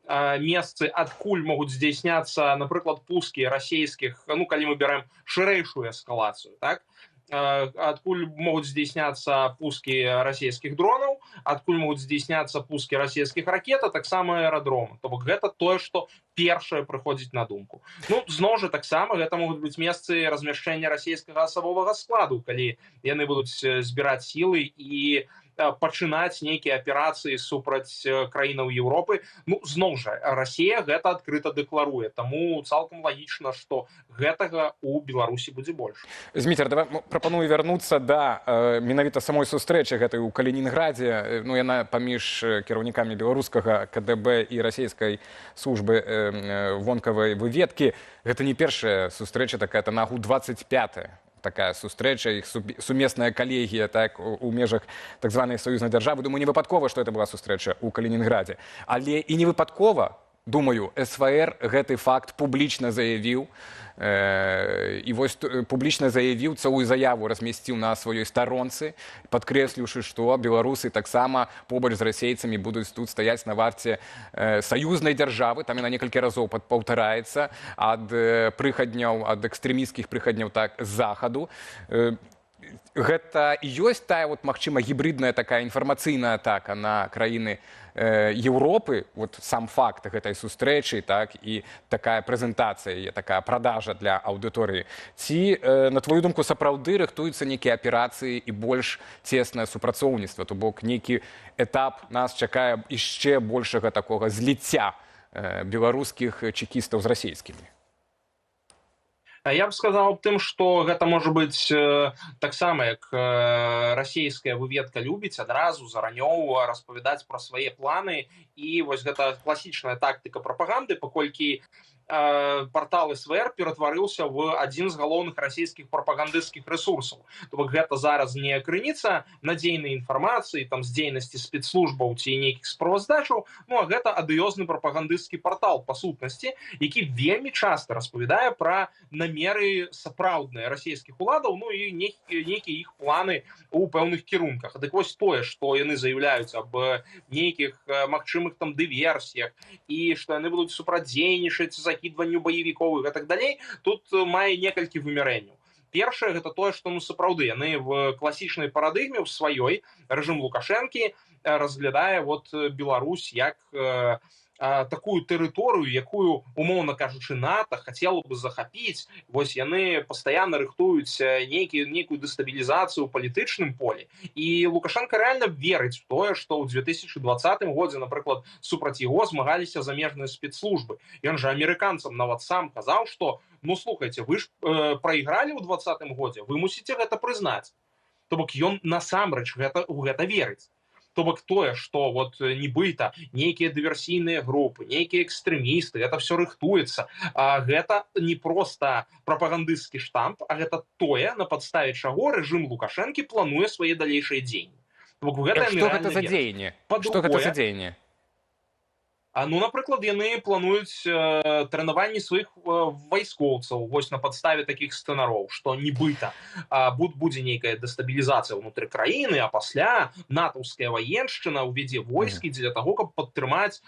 месцы, адкуль могуць здзяйсняцца, напрыклад, пускі расійскіх, ну, калі мы бярэм шырэйшую эскалацыю, так? Адкуль могуць здзяйсняцца пускі расійскіх дронаў, адкуль могуць здзяйсняцца пускі расійскіх ракет, а таксама аэрадрома. То бок гэта тое, што першае прыходзіць на думку. Ну, зноў жа, таксама гэта могуць быць месцы размяшчэння расійскага асабовага складу, калі яны будуць збіраць сілы і пачынаць нейкія аперацыі супраць краінаў Еўропы. Ну, зноў жа, Расія гэта адкрыта дэкларуе, таму цалкам лагічна, што гэтага ў Беларусі будзе больш. Зміцер, давай прапаную вярнуцца да менавіта самой сустрэчы гэтай у Калінінградзе. Ну, яна паміж кіраўнікамі беларускага КДБ і расійскай службы вонкавай выведкі. Гэта не першая сустрэча такая, это нагу 25-я. Такая сустрэча, іх сумесная калегія, так, у межах так званай саюзнай дзяржавы. Думаю, не выпадкова, што это была сустрэча ў Калінінградзе. Але і не выпадкова, думаю, СВР гэты факт публічна заявіў. І вось публічна заявіў, цэлую заяву размясціў на сваёй старонцы, падкрэсліўшы, што беларусы таксама побач з расейцамі будуць тут стаяць на варце саюзнай дзяржавы. Там яна некалькі разоў паўтараецца ад прыхадняў, ад экстрэмісцкіх прыхадняў, так, з захаду. гэта і ёсць тая вот, магчыма, гібридная такая інфармацыйная атака на краіны Еўропы, вот сам факт гэтай сустрэчы, так, і такая прэзентацыя, такая продажа для аўдыторыі. Ці, на твою думку, сапраўды рыхтуюцца нейкія аперацыі і больш цеснае супрацоўніцтва, то бок нейкі этап нас чакае яшчэ большага такога зліцця беларускіх чекістаў з расійскімі? Я бы сказал аб тым, што гэта можа быць таксама, як расійская выведка любіць адразу заранёў распавядаць пра свае планы. І вось гэта класічная тактыка прапаганды, паколькі портал СВР ператварыўся в адзін з галоўных расійскіх прапагандысцкіх рэсурсаў. То бок гэта зараз не крыніца надзейнай інфармацыі, там з дзейнасці спецслужбаў ці нейкіх справаздачаў, ну а гэта адыёзны прапагандысцкі партал па сутнасці, які вельмі часта распавядае пра намеры сапраўдныя расійскіх уладаў, ну і нейкія іх планы у пэўных кірунках. Дык вось тое, што яны заяўляюць аб нейкіх магчымых там дыверсіях і што яны будуць супрацьдзейнічаць закідванню баевікоў і так далей, тут мае некалькі вымярэнняў. Першае, гэта тое, што ну сапраўды яны в класічнай парадыгме, в сваёй, рэжым Лукашэнкі разглядае вот Беларусь як такую тэрыторыю, якую, умоўна кажучы, НАТО хацела бы захапіць. Вось яны пастаянна рыхтуюць нейкую дэстабілізацыю ў палітычным полі. І Лукашенко рэальна верыць в тое, што ў 2020 годзе, напрыклад, супраць яго змагаліся замежныя спецслужбы. Ён жа амерыканцам нават сам казаў, што ну слухайце, вы ж прайгралі ў 2020 годзе, вы мусіце гэта прызнаць. То бок ён насамрэч у гэта верыць. То бок тое, што вот нібыта нейкія дыверсійныя групы, нейкія экстрэмісты, гэта все рыхтуецца. Гэта не проста прапагандысцкі штамп, а гэта тое, на падставе чаго рэжым Лукашэнкі плануе свае далейшыя дзеянні. Што гэта за дзеянні? Што гэта за дзеянні? Ну, напрыклад, яны плануюць трэнаванні сваіх вайскоўцаў вось на падставе такіх сцэнароў, што нібыта будзе нейкая дэстабілізацыя ўнутры краіны, а пасля натаўская ваеншчына ўвядзе войскі для таго, каб падтрымаць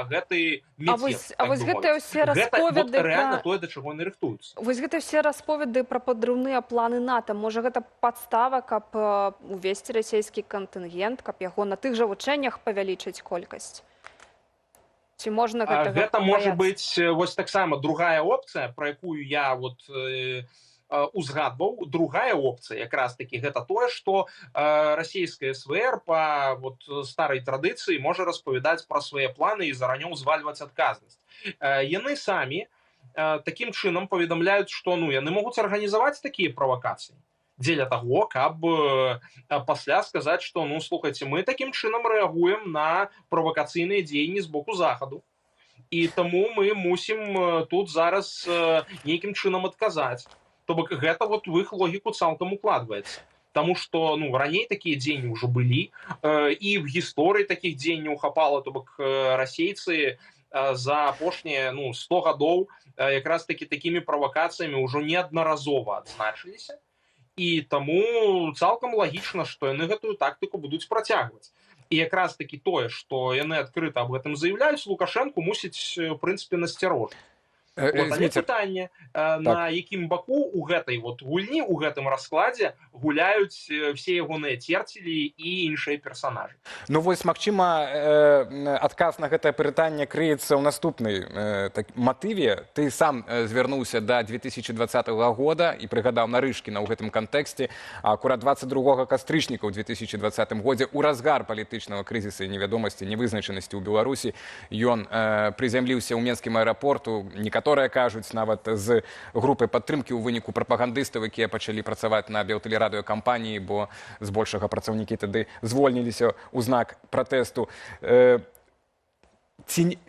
гэты мецет. А вось гэтыя ўсе расповеды пра... рэальна тое, да чаго яны рыхтуюцца. Вось гэтыя ўсе расповеды пра падрыўныя планы НАТО, можа гэта падстава, каб увесці расійскі кантынгент, каб яго на тых жа вучэннях павялічыць колькасць? Ці можна гэта можа быць вось таксама другая опцыя, пра якую я вот узгадваў. Другая опцыя якраз таки гэта тое, што расійская СВР па вот старай традыцыі можа распавядаць пра свае планы і заранёў звальваць адказнасць. Яны самі такім чынам паведамляюць, што ну яны могуць арганізаваць такія правакацыі дзеля таго, каб пасля сказаць, што ну слухайце, мы такім чынам рэагуем на правакацыйныя дзеянні з боку захаду. І таму мы мусім тут зараз нейкім чынам адказаць. То бок гэта вот в іх логіку цалкам укладваецца. Таму што ну раней такія дзеянні ўжо былі, і в гісторыі такіх дзеянняў хапала, то бок расейцы за апошнія 100 гадоў якраз такі такімі правакацыямі ўжо неаднаразова адзначыліся. І таму цалкам лагічна, што яны гэтую тактыку будуць працягваць. І якраз такі тое, што яны адкрыта аб гэтым заяўляюць, Лукашэнку мусіць, у прынцыпе, насцярожыць. Але пытанне, на якім баку у гэтай вот гульні, у гэтым раскладзе гуляюць все ягоныя церцелі і іншыя персанажы. Ну вось, магчыма, адказ на гэтае пытанне крыецца ў наступнай матыве. Ты сам звярнуўся да 2020 года і прыгадаў Нарышкіна ў гэтым кантэксце. Акурат 22 кастрычніка ў 2020 годзе ў разгар палітычнага крызіса і невядомасці, невызначанасці ў Беларусі ён прызямліўся ў Менскім аэрапорту. Некаторыя кажуць нават з групай падтрымкі ў выніку прапагандыстаў, якія пачалі працаваць на біотэлерадыёкампаніі, бо збольшага працаўнікі тады звольніліся ў знак пратэсту.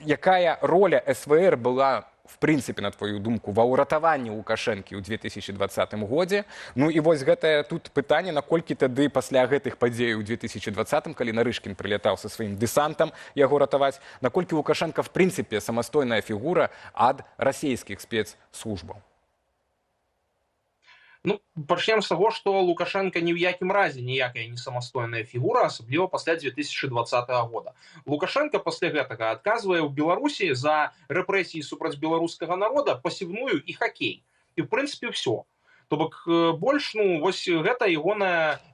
Якая роля СВР была, в прынцыпе, на твою думку, ва ўратаванні Лукашэнкі ў 2020 годзе? Ну і вось гэтае тут пытанне, наколькі тады пасля гэтых падзей у 2020, калі Нарышкін прылятаў са сваім дэсантам яго ратаваць, наколькі Лукашенко, в прынцыпе, самастойная фігура ад расійскіх спецслужбаў? Ну, пачнем з таго, што Лукашенко ні ў якім разе ніякая не самастойная фігура, асабліва пасля 2020 года. Лукашенко пасля гэтага адказвае ў Беларусі за рэпрэсіі супраць беларускага народа, пасіўную і хакей. І, в прынцыпе, ўсё. То бок больш вось гэта ягоная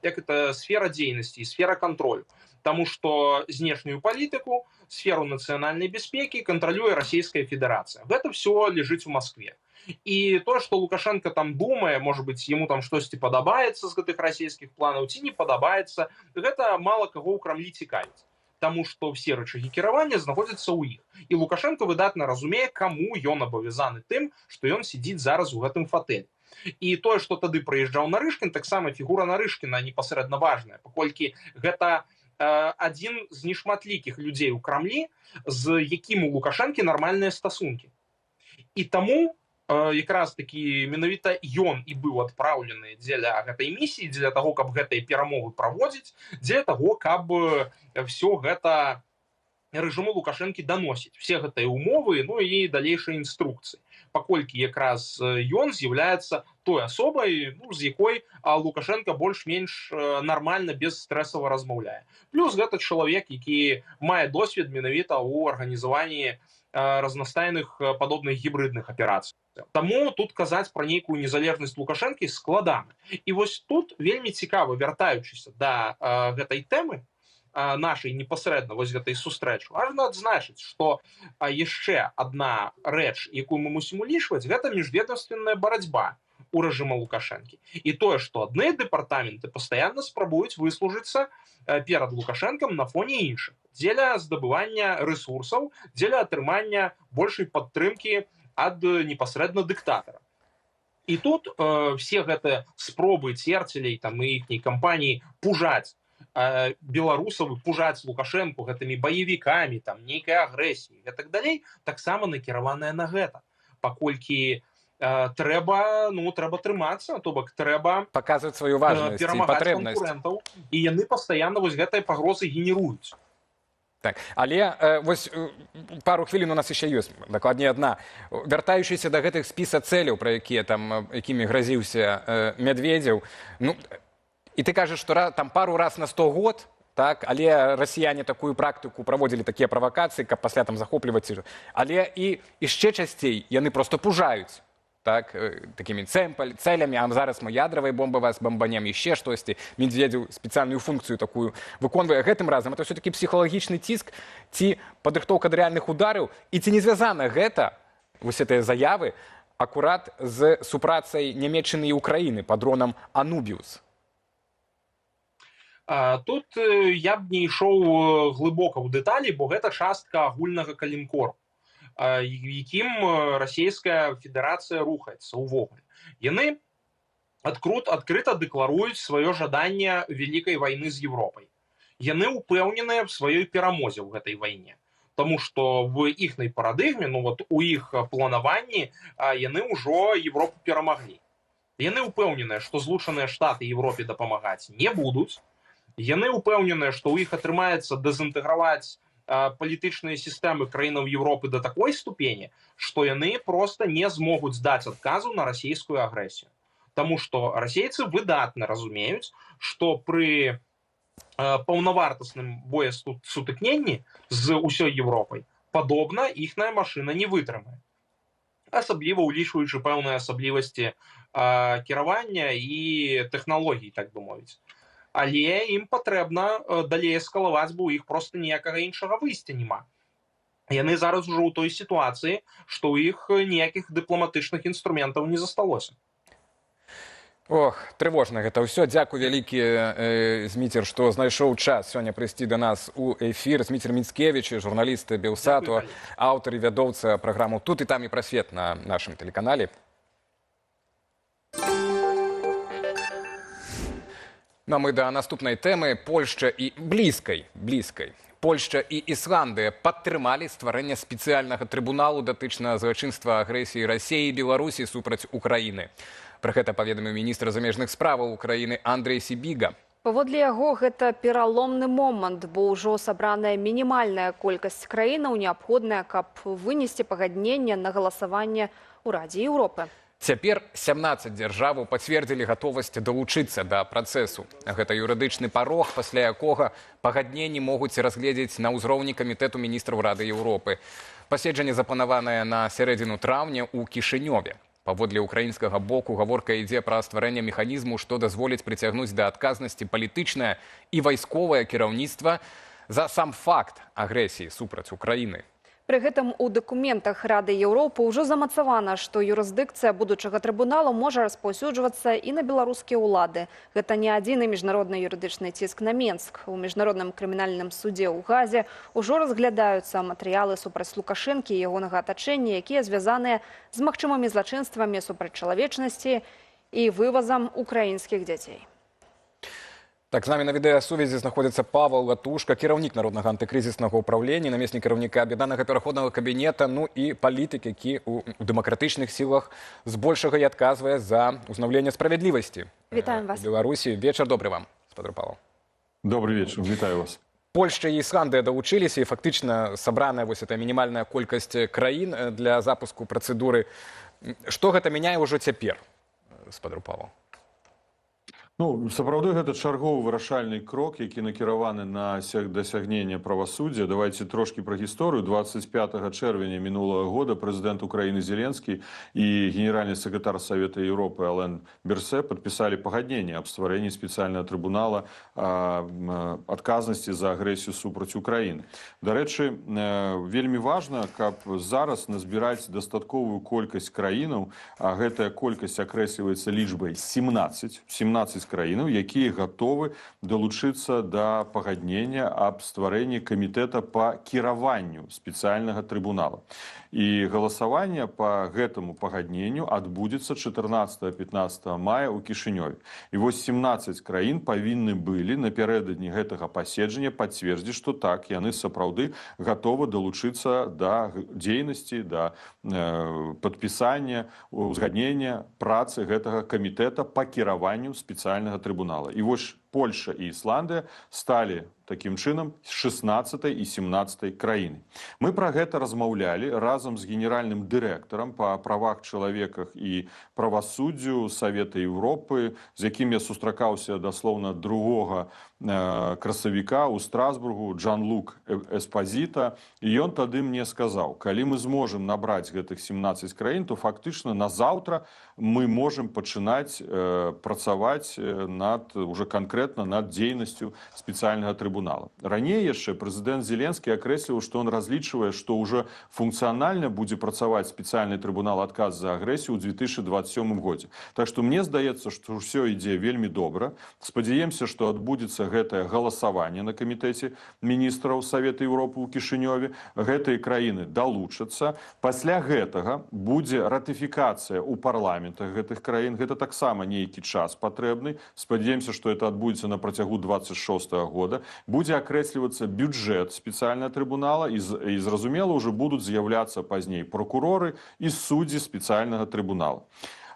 сфера дзейнасці, сфера кантролю. Таму што знешнюю палітыку, сферу нацыянальнай бяспекі кантралюе Расійская Федэрацыя. Гэта все лежыць у Маскве. І тое, што Лукашенко там думае, можа быць, яму там штосьці падабаецца з гэтых расійскіх планаў ці не падабаецца, гэта мала каго ў Крамлі цікавіць. Таму што ўсе рычагі кіравання знаходзяцца ў іх. І Лукашенко выдатна разумее, каму ён абавязаны тым, што ён сядзіць зараз у гэтым фатэлі. І тое, што тады прыязджаў Нарышкін, таксама фігура Нарышкіна непасрэдна важная, паколькі гэта адзін з нешматлікіх людзей у Крамлі, з якім у Лукашэнкі нармальныя стасункі. І таму якраз такі менавіта ён і быў адпраўлены дзеля гэтай місіі, дзеля таго, каб гэтыя перамовы праводзіць, дзеля таго, каб все гэта рэжыму Лукашэнкі даносіць, все гэтыя умовы, і далейшыя інструкцыі. Паколькі якраз ён з'яўляецца той асобай, з якой Лукашенко больш-менш нармальна, без стрэсава размаўляе. Плюс гэта чалавек, які мае досвед менавіта ў арганізаванні разнастайных падобных гібрыдных аперацый. Таму тут казаць пра нейкую незалежнасць Лукашэнкі складана. І вось тут вельмі цікава, вяртаючыся да гэтай тэмы, нашай непасрэдна вось гэтай сустрэчы, важна адзначыць, што яшчэ адна рэч, якую мы мусім улічваць, гэта міжведомственная барацьба у рэжыма Лукашэнкі. І тое, што адныя дэпартаменты пастаянна спрабуюць выслужыцца перад Лукашэнкам на фоне іншых, дзеля здабывання рэсурсаў, дзеля атрымання большай падтрымкі ад непасрэдна дыктатара. І тут все гэтыя спробы Церцеля і іхняй кампаніі пужаць беларусаў, пужаць Лукашэнку гэтымі баевікамі, нейкай агрэсіяй і так далей, таксама накіраваная на гэта. Паколькі трэба трымацца, то бок трэба паказваць сваю важнасць і патрэбнасць. Канкурэнтаў, і яны пастаянна вось гэтыя пагрозы генеруюць. Так, але вось пару хвілін у нас яшчэ ёсць, дакладней адна. Вяртаючыся да гэтых спіса цэляў, пра якімі гразіўся Медведзеў, і ты кажаш, што там пару раз на 100 год, так, але расіяне такую практыку праводзілі, такія правакацыі, каб пасля там захопліваць. Але і яшчэ часцей яны проста пужаюць, так, такімі цэлямі, а зараз мы ядравай бомбы вас бамбанем, яшчэ штосьці. Медведзеў спецыяльную функцыю такую выконвае. Гэтым разам это ўсё-такі псіхалагічны ціск ці падрыхтоўка да рэальных удараў, і ці не звязана гэта, вось гэтыя заявы, акурат з супрацай Нямецчыны і Украіны пад дронам «Анубіус»? Тут я б не ішоў глыбока ў дэталі, бо гэта частка агульнага калінкору, якім Расійская Федэрацыя рухаецца ўвогуле. Яны адкрыта дэкларуюць сваё жаданне вялікай вайны з Европай. Яны ўпэўненыя в сваёй перамозе ў гэтай вайне. Таму што в іхнай парадыгме, у іх планаванні яны ўжо Европу перамаглі. Яны ўпэўненыя, што Злучаныя Штаты Европе дапамагаць не будуць. Яны ўпэўненыя, што ў іх атрымаецца дэзінтэграваць палітычныя сістэмы краінаў Европы да такой ступені, што яны проста не змогуць даць адказу на расійскую агрэсію. Таму што расейцы выдатна разумеюць, што пры паўнавартасным боесутыкненні з усёй Европай падобна іхная машына не вытрымае. Асабліва ўлічваючы пэўныя асаблівасці кіравання і тэхналогій, так бы мовіць. Але ім патрэбна далей эскалаваць, бо ў іх проста ніякага іншага выйсця няма. Яны зараз ужо ў той сітуацыі, што ў іх ніякіх дыпламатычных інструментаў не засталося. Ох, трывожна гэта ўсё. Дзякуй вялікі, Зміцер, што знайшоў час сёння прыйсці да нас у эфір. Зміцер Міцкевіч, журналіст Белсату, аўтар і вядоўца праграму «Тут і там і пра свет» на нашым тэлеканале. Ну, а мы да наступнай тэмы. Польшча і блізкай. Польшча і Ісландыя падтрымалі стварэнне спецыяльнага трыбуналу датычна злачынства агрэсіі Расіі і Беларусі супраць Украіны. Пра гэта паведаміў міністр замежных справаў Украіны Андрэй Сібіга. Паводле яго, гэта пераломны момант, бо ўжо сабраная мінімальная колькасць краінаў неабходная, каб вынесці пагадненне на галасаванне ў Радзе Еўропы. Цяпер 17 дзяржаваў пацвердзілі гатовасць далучыцца да працэсу. Гэта юрыдычны парог, пасля якога пагадненні могуць разгледзець на ўзроўні камітэту міністраў Рады Еўропы. Паседжанне запланаванае на сярэдзіну траўня ў Кішынёве. Паводле украінскага боку гаворка ідзе пра стварэнне механізму, што дазволіць прыцягнуць да адказнасці палітычнае і вайсковае кіраўніцтва за сам факт агрэсіі супраць Украіны. Пры гэтым у дакументах Рады Еўропы ўжо замацавана, што юрысдыкцыя будучага трыбуналу можа распаўсюджвацца і на беларускія ўлады. Гэта не адзіны міжнародны юрыдычны ціск на Менск. У міжнародным крымінальным судзе ў Газе ўжо разглядаюцца матэрыялы супраць Лукашэнкі і ягонага атачэння, якія звязаныя з магчымымі злачынствамі супраць чалавечнасці і вывазам украінскіх дзяцей. Так, з намі на відэасувязі знаходзіцца Павел Латушка, кіраўнік Народнага антыкрызіснага ўправлення, намеснік кіраўніка аб'яднанага пераходнага кабінета, ну і палітык, які ў дэмакратычных сілах збольшага і адказвае за ўзнаўленне справядлівасці. Вітаем вас. Беларусі. Вечар добры вам, спадар Павел. Добрый вечер, вітаю вас. Польшча і Ісландыя далучыліся, і фактычна сабраная вось эта мінімальная колькасць краін для запуску працэдуры. Што гэта мяняе ўжо цяпер, спадар Павел? Ну, сапраўды гэта чарговы вырашальны крок, які накіраваны на дасягненне правасуддзя. Давайте трошки пра гісторыю. 25 чэрвеня мінулага года прэзідэнт Украіны Зеленскі і генеральны сакратар Савета Еўропы Ален Берсе падпісалі пагадненне аб стварэнні спецыяльнага трыбунала адказнасці за агрэсію супраць Украіны. Дарэчы, вельмі важна, каб зараз назбіраць дастатковую колькасць краінаў, а гэтая колькасць акрэсліваецца лічбай 17 краінаў, якія гатовы далучыцца да пагаднення аб стварэнні камітэта па кіраванню спецыяльнага трыбунала. І галасаванне па гэтаму пагадненню адбудзецца 14-15 мая ў Кішынёве. І вось 17 краін павінны былі напярэдадні гэтага паседжання пацвердзіць, што так, яны сапраўды гатовы далучыцца да дзейнасці, да падпісання, узгаднення працы гэтага камітэта па кіраванню спецыяльнага трыбунала. І вось Польша і Ісландыя сталі такім чынам 16 і 17 краіны. Мы пра гэта размаўлялі разам з генеральным дырэктарам па правах чалавеках і правасуддзю Савета Еўропы, з якім я сустракаўся даслоўна 2 красавіка ў Страсбургу, Джан-Лук Эспазіта, і ён тады мне сказаў, калі мы зможам набраць гэтых 17 краін, то фактычна на заўтра мы можам пачынаць працаваць уже канкрэтна над дзейнасцю спецыяльнага трыбунала. Раней яшчэ прэзідэнт Зеленскі акрэсліваў, што он разлічвае, што ўжо функцыянальна будзе працаваць спецыяльны трыбунал адказ за агрэсію ў 2027 годзе. Так што мне здаецца, што ўсё ідзе вельмі добра. Спадзяемся, што адбудзецца гэтае галасаванне на камітэце міністраў Савета Еўропы ў Кішынёве. Гэтыя краіны далучацца. Пасля гэтага будзе ратыфікацыя ў парламентах гэтых краін. Гэта таксама нейкі час патрэбны. Спадзяемся, што это адбудзецца на працягу 26 года. Будзе акрэслівацца бюджэт спецыяльнага трыбунала і зразумела, ўжо будуць з'яўляцца пазней прокуроры і суддзі спецыяльнага трыбунала.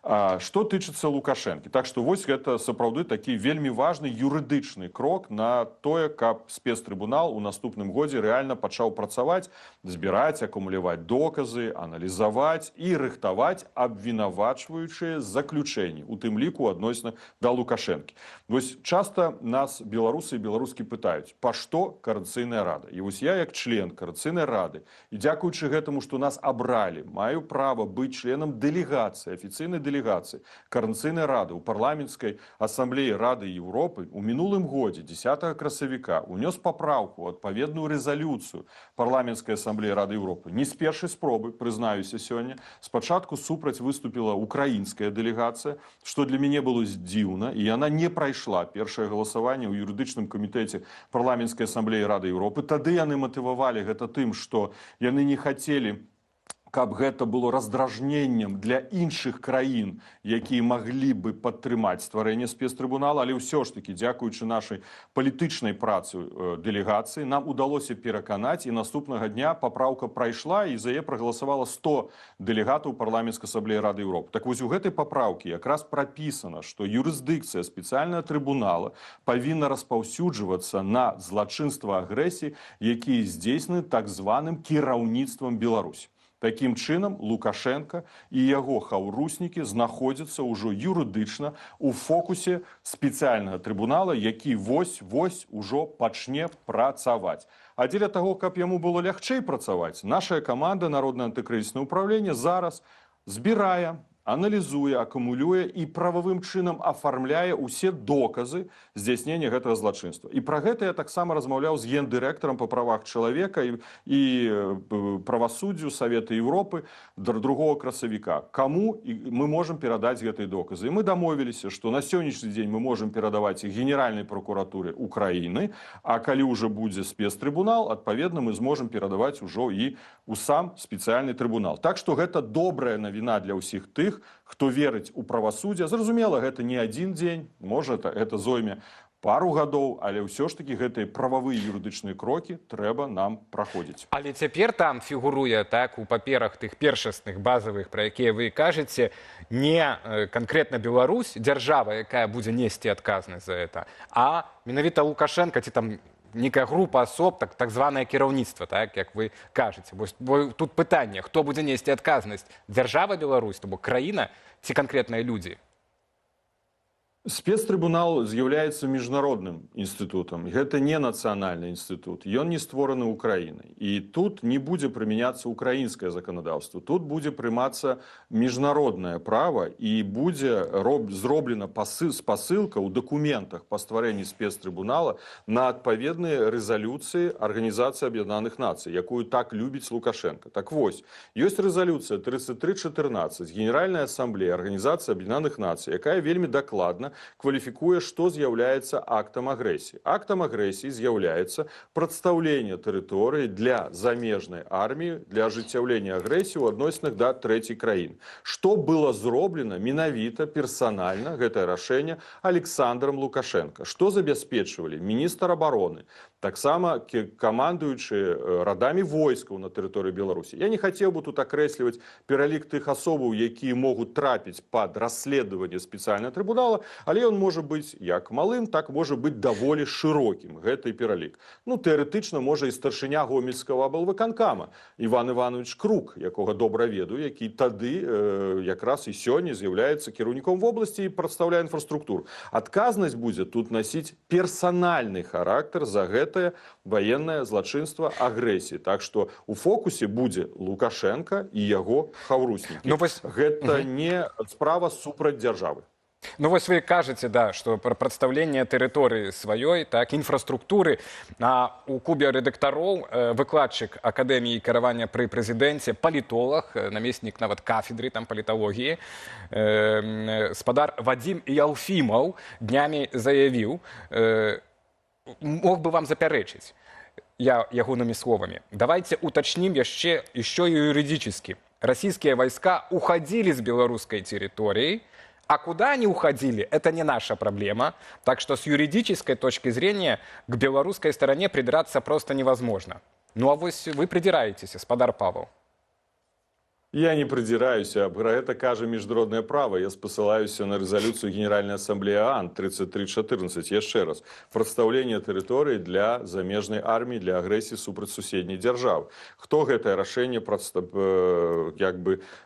Што тычыцца Лукашэнкі. Так што вось гэта сапраўды такі вельмі важны юрыдычны крок на тое, каб спецтрыбунал у наступным годзе рэальна пачаў працаваць, збіраць, акумуляваць доказы, аналізаваць і рыхтаваць абвінавачваючыя заключэнні, у тым ліку адносна да Лукашэнкі. Вось часта нас беларусы і беларускі пытаюць, па што Коордынацыйная рада. І вось я як член Коордынацыйнай рады, і дзякуючы гэтаму, што нас абралі, маю права быць членам дэлегацыі, афіцыйнай дэлегацыі Коордынацыйнай рады ў парламенцкай асамблеі Рады Еўропы у мінулым годзе 10 красавіка унёс папраўку ў адпаведную рэзалюцыю парламенцкай асамблеі Рады Еўропы. Не з першай спробы, прызнаюся сёння. Спачатку супраць выступіла украінская дэлегацыя, што для мяне было дзіўна, і яна не прайшла першае галасаванне ў юрыдычным камітэце парламенцкай асамблеі Рады Еўропы. Тады яны матывавалі гэта тым, што яны не хацелі, каб гэта было раздражненнем для іншых краін, якія маглі бы падтрымаць стварэнне спецтрыбунала, але ўсё ж такі, дзякуючы нашай палітычнай працы дэлегацыі, нам удалося пераканаць, і наступнага дня папраўка прайшла, і за яе прагаласавала 100 дэлегатаў парламенцкай асамблеі Рады Еўропы. Так вось у гэтай папраўкі якраз прапісана, што юрысдыкцыя спецыяльнага трыбунала павінна распаўсюджвацца на злачынства агрэсіі, якія здзейснены так званым кіраўніцтвам Беларусі. Такім чынам, Лукашенко і яго хаўруснікі знаходзяцца ўжо юрыдычна ў фокусе спецыяльнага трыбунала, які вось-вось ужо пачне працаваць. А дзеля таго, каб яму было лягчэй працаваць, наша каманда Народнае антыкрызіснае ўправленне зараз збірае аналізуе, акумулюе і прававым чынам афармляе ўсе доказы здзяйснення гэтага злачынства. І пра гэта я таксама размаўляў з гендырэктарам па правах чалавека і правасуддзю Савета Еўропы 2 красавіка. Каму мы можам перадаць гэтыя доказы? І мы дамовіліся, што на сённяшні дзень мы можам перадаваць іх Генеральнай прокуратуры Украіны, а калі ўжо будзе спецтрыбунал, адпаведна мы зможам перадаваць ужо і у сам спецыяльны трыбунал. Так што гэта добрая навіна для ўсіх тых, хто верыць у правасуддзе. Зразумела, гэта не адзін дзень, можа, гэта зойме пару гадоў, але ўсё ж такі гэтыя прававыя юрыдычныя крокі трэба нам праходзіць. Але цяпер там фігуруе так у паперах тых першасных базавых, пра якія вы кажаце, не канкрэтна Беларусь, дзяржава, якая будзе несці адказнасць за гэта, а менавіта Лукашенко ці там некая група асоб, так званае кіраўніцтва, так, як вы кажаце. Бо тут пытанне, хто будзе несці адказнасць? Дзяржава Беларусь, то бок краіна ці канкрэтныя людзі? Спецтрыбунал з'яўляецца міжнародным інстытутам. Гэта не нацыянальны інстытут. Ён не створаны Украінай. І тут не будзе прымяняцца украінскае заканадаўства. Тут будзе прымацца міжнароднае права і будзе зроблена спасылка ў дакументах па стварэнні спецтрыбунала на адпаведныя рэзалюцыі Арганізацыі Аб'яднаных Нацый, якую так любіць Лукашенко. Так вось, ёсць рэзалюцыя 3314 Генеральнай асамблеі Арганізацыі Аб'яднаных Нацый, якая вельмі дакладна кваліфікуе, што з'яўляецца актам агрэсіі. Актам агрэсіі з'яўляецца прадстаўленне тэрыторыі для замежнай арміі для ажыццяўлення агрэсіі ў адносінах да трэцяй краін. Што было зроблена менавіта персанальна, гэтае рашэнне, Александром Лукашенко. Што забяспечвалі міністр абароны, таксама камандуючы радамі войскаў на тэрыторыі Беларусі. Я не хацеў бы тут акрэсліваць пералік тых асобаў, якія могуць трапіць пад расследаванне спецыяльнага трыбунала, але ён можа быць як малым, так можа быць даволі шырокім, гэты пералік. Ну, тэарэтычна можа і старшыня гомельскага аблвыканкама Іван Іванович Крук, якога добра ведаю, які тады якраз і сёння з'яўляецца кіраўніком вобласці і прадстаўляе інфраструктуру. Адказнасць будзе тут насіць персанальны характар за гэта военное злачынства агрэсіі. Так што у фокусе будзе Лукашенко і яго хаўруснікі. Гэта не справа супраць дзяржавы. Ну вось вы кажаце, да, што пра прадстаўленне тэрыторыі сваёй, так, інфраструктуры. А у клубе рэдактароў выкладчык Акадэміі кіравання пры прэзідэнце, палітолог, намеснік нават кафедры там паліталогіі, спадар Вадзім Ялфімаў днямі заявіў, мог бы вам запярэчыць ягонымі словамі. Давайте уточним еще и юридически. Российские войска уходили с белорусской территории, а куда они уходили, это не наша проблема. Так что с юридической точки зрения к белорусской стороне придраться просто невозможно. Ну а вы придираетесь, спадар Павел. Я не придираюся, про это кажа міжнароднае права. Я спасылаюся на рэзалюцыю Генеральнай асамблеі ААН 3314. Яшчэ раз. Прадстаўленне тэрыторыі для замежнай арміі, для агрэсіі супраць суседняй дзяржавы. Хто гэтае рашэнне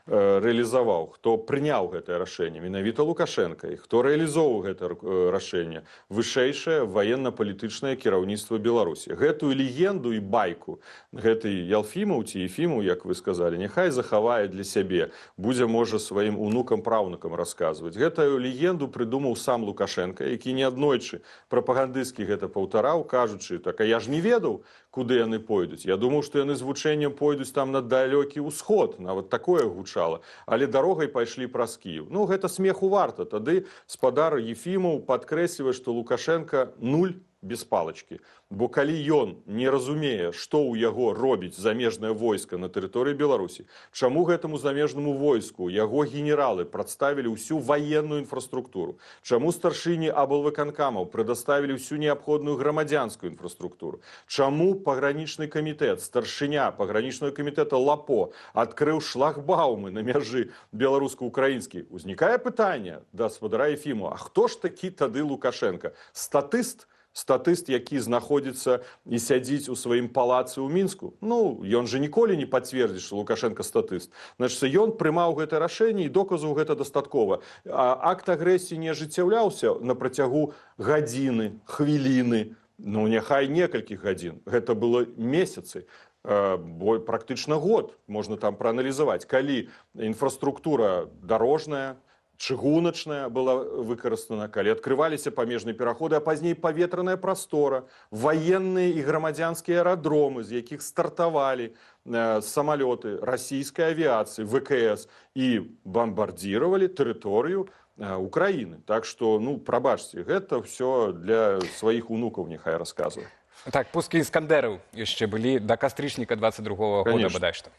рэалізаваў? Хто прыняў гэтае рашэнне? Менавіта Лукашенко. І хто рэалізоўваў гэта рашэнне? Вышэйшае военно-палітычнае кіраўніцтва Беларусі. Гэтую легенду і байку, гэты Ялфімаў ці Ефімаў, як вы сказалі, няхай захавае для сябе, будзе, можа, сваім унукам-праўнукам расказваць. Гэтую легенду прыдумаў сам Лукашенко, які неаднойчы прапагандысцкі гэта паўтараў, кажучы, так, а я ж не ведаў, куды яны пойдуць. Я думаў, што яны з вучэннем пойдуць там на далёкі ўсход, нават такое гучала, але дарогай пайшлі праз Кіеў. Ну, гэта смеху варта. Тады спадар Ефімаў падкрэслівае, што Лукашенко нуль без палачкі. Бо калі ён не разумее, што ў яго робіць замежнае войска на тэрыторыі Беларусі, чаму гэтаму замежнаму войску яго генералы прадставілі ўсю ваенную інфраструктуру, чаму старшыні аблвыканкамаў прадставілі ўсю неабходную грамадзянскую інфраструктуру, чаму пагранічны камітэт, старшыня пагранічнага камітэта ЛАПО адкрыў шлагбаумы на мяжы беларуска-украінскай. Узнікае пытанне да спадара Ефіму, а хто ж такі тады Лукашенко? Статыст? Статыст, які знаходзіцца і сядзіць у сваім палацы ў Мінску? Ну, ён жа ніколі не пацвердзіць, што Лукашенко статыст. Значыць, ён прымаў гэта рашэнне і доказаў гэта дастаткова. Акт агрэсіі не ажыццяўляўся на працягу гадзіны, хвіліны, ну, няхай некалькіх гадзін. Гэта было месяцы. практычна год, можна там прааналізаваць, калі інфраструктура дарожная, чыгуначная была выкарыстана, калі адкрываліся памежныя пераходы, а пазней паветраная прастора, ваенныя і грамадзянскія аэрадромы, з якіх стартавалі самалёты расійскай авіяцыі, ВКС, і бомбардзіравалі тэрыторыю Украіны. Так што, ну, прабачце, гэта ўсё для сваіх унукаў няхай расказвае. Так, пускі іскандэраў яшчэ былі да кастрычніка 22-го года, бадай што.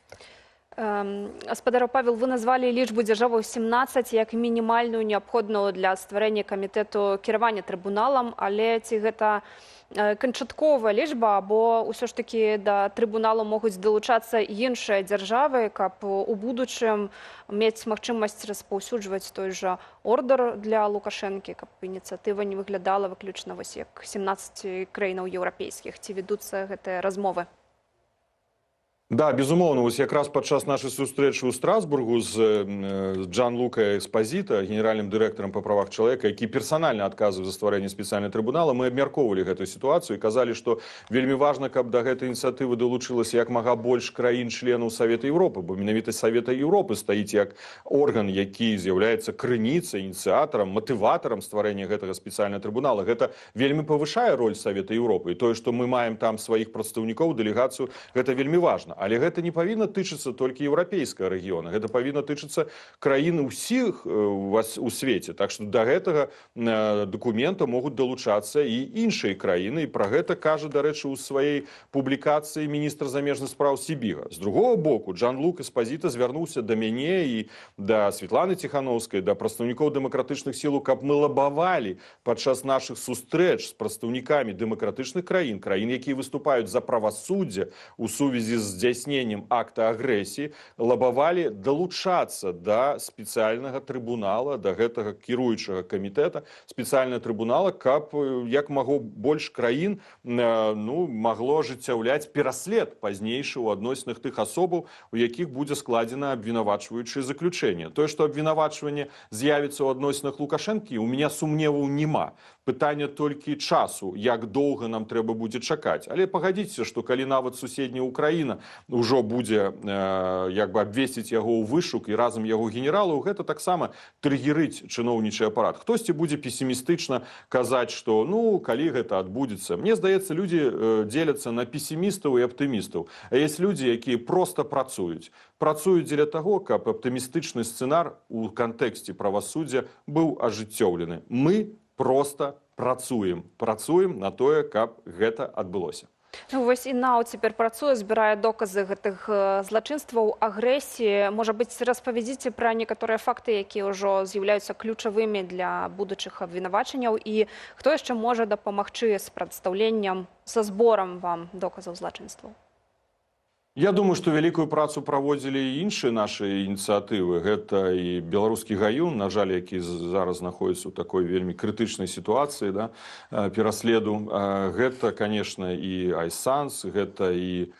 Гаспадар Павел, вы назвалі лічбу дзяржаваў 17 як мінімальную неабходную для стварэння камітэту кіравання трыбуналам, але ці гэта канчатковая лічба, або ўсё ж такі да трыбуналу могуць далучацца іншыя дзяржавы, каб у будучым мець магчымасць распаўсюджваць той жа ордэр для Лукашэнкі, каб ініцыятыва не выглядала выключна вось як 17 краінаў еўрапейскіх. Ці вядуцца гэтыя размовы? Да, безумоўна, вось якраз падчас нашай сустрэчы ў Страсбургу з Джан-Лука Эспазіта, генеральным дырэктарам па правах чалавека, які персанальна адказвае за стварэнне спецыяльнага трыбунала, мы абмяркоўвалі гэтую сітуацыю і казалі, што вельмі важна, каб да гэтай ініцыятывы далучылася як мага больш краін-членаў Савета Еўропы, бо менавіта Савета Еўропы стаіць як орган, які з'яўляецца крыніцай, ініцыятарам, матыватарам стварэння гэтага спецыяльнага трыбунала. Гэта вельмі павышае роль Савета Еўропы. І тое, што мы маем там сваіх прадстаўнікоў, дэлегацыю, гэта вельмі важна. Але гэта не павінна тычыцца толькі еўрапейскага рэгіёна. Гэта павінна тычыцца краін усіх у свеце. Так што да гэтага дакумента могуць далучацца і іншыя краіны. І пра гэта кажа, дарэчы, у сваёй публікацыі міністр замежных спраў Сібіга. З другого боку, Джан-Лук Эспазіта звярнуўся да мяне і да Светланы Ціханаўскай, да прадстаўнікоў дэмакратычных сілаў, каб мы лабавалі падчас нашых сустрэч з прадстаўнікамі дэмакратычных краін, краін, якія выступаюць за правасуддзе у сувязі з здзяйсненнем акта агрэсіі, лабавалі далучацца да спецыяльнага трыбунала, да гэтага кіруючага камітэта спецыяльнага трыбунала, каб як магло больш краін магло ажыццяўляць пераслед пазнейшы ў адносінах тых асобаў, у якіх будзе складзена абвінавачваючае заключэнне. Тое, што абвінавачванне з'явіцца ў адносінах Лукашэнкі, у мяне сумневаў няма. Пытанне толькі часу, як доўга нам трэба будзе чакаць. Але пагадзіцеся, што калі нават суседняя Украіна ўжо будзе як бы абвесціць яго ў вышук і разам яго генералаў, гэта таксама трыгерыць чыноўнічы апарат. Хтосьці будзе песімістычна казаць, што ну, калі гэта адбудзецца. Мне здаецца, людзі дзеляцца на песімістаў і аптымістаў. А ёсць людзі, якія проста працуюць. Працуюць дзеля таго, каб аптымістычны сцэнар у кантэксце правасуддзя быў ажыццёўлены. Мы проста працуем на тое, каб гэта адбылося. Вось ІНАУ цяпер працуе, збірае доказы гэтых злачынстваў, агрэсіі. Можа быць, распавядзіце пра некаторыя факты, якія ўжо з'яўляюцца ключавымі для будучых абвінавачанняў, і хто яшчэ можа дапамагчы з прадстаўленнем, са зборам вам доказаў злачынстваў? Я думаю, што вялікую працу праводзілі і іншыя нашы ініцыятывы. Гэта і беларускі гаюн, на жаль, які зараз знаходзіцца ў такой вельмі крытычнай сітуацыі, да, пераследу. Гэта, канешне, і Айсанс, гэта і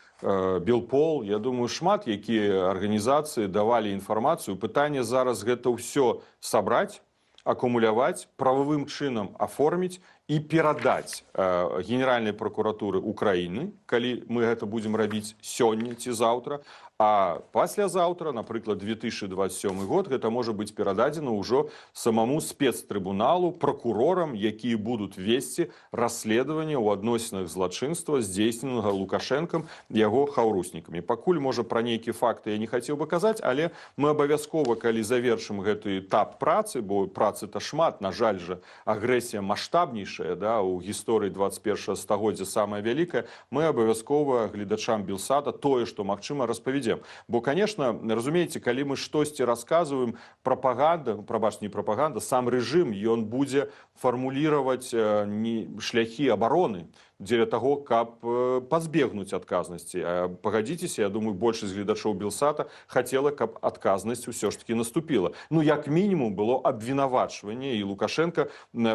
Белпол. Я думаю, шмат якія арганізацыі давалі інфармацыю. Пытанне зараз гэта ўсё сабраць, акумуляваць, прававым чынам аформіць і перадаць Генеральнай пракуратуры Украіны, калі мы гэта будзем рабіць сёння ці заўтра, а паслязаўтра, напрыклад, 2027 год, гэта можа быць перададзена ўжо самому спецтрыбуналу, пракурорам, якія будуць весці расследаванне ў адносінах злачынства, здзейсненага Лукашэнкам яго хаўруснікамі. Пакуль, можа, пра нейкія факты я не хацеў бы казаць, але мы абавязкова, калі завершым гэты этап працы, бо працы-то шмат, на жаль жа, агрэсія маштабнейшая, да, у гісторыі 21 стагоддзя самая вялікая, мы абавязкова гледачам Белсата тое, што магчыма, распавядзем. Бо, конечно, разумееце, калі мы штосьці расказваем, прапаганда, прабачце, не прапаганда, сам рэжым, ён будзе фармуліраваць шляхі абароны дзеля таго, каб пазбегнуць адказнасці. Пагадзіцеся, я думаю, большасць гледачоў Белсата хацела, каб адказнасць усё ж таки наступіла. Ну, як мінімум, было абвінавачванне, і Лукашенко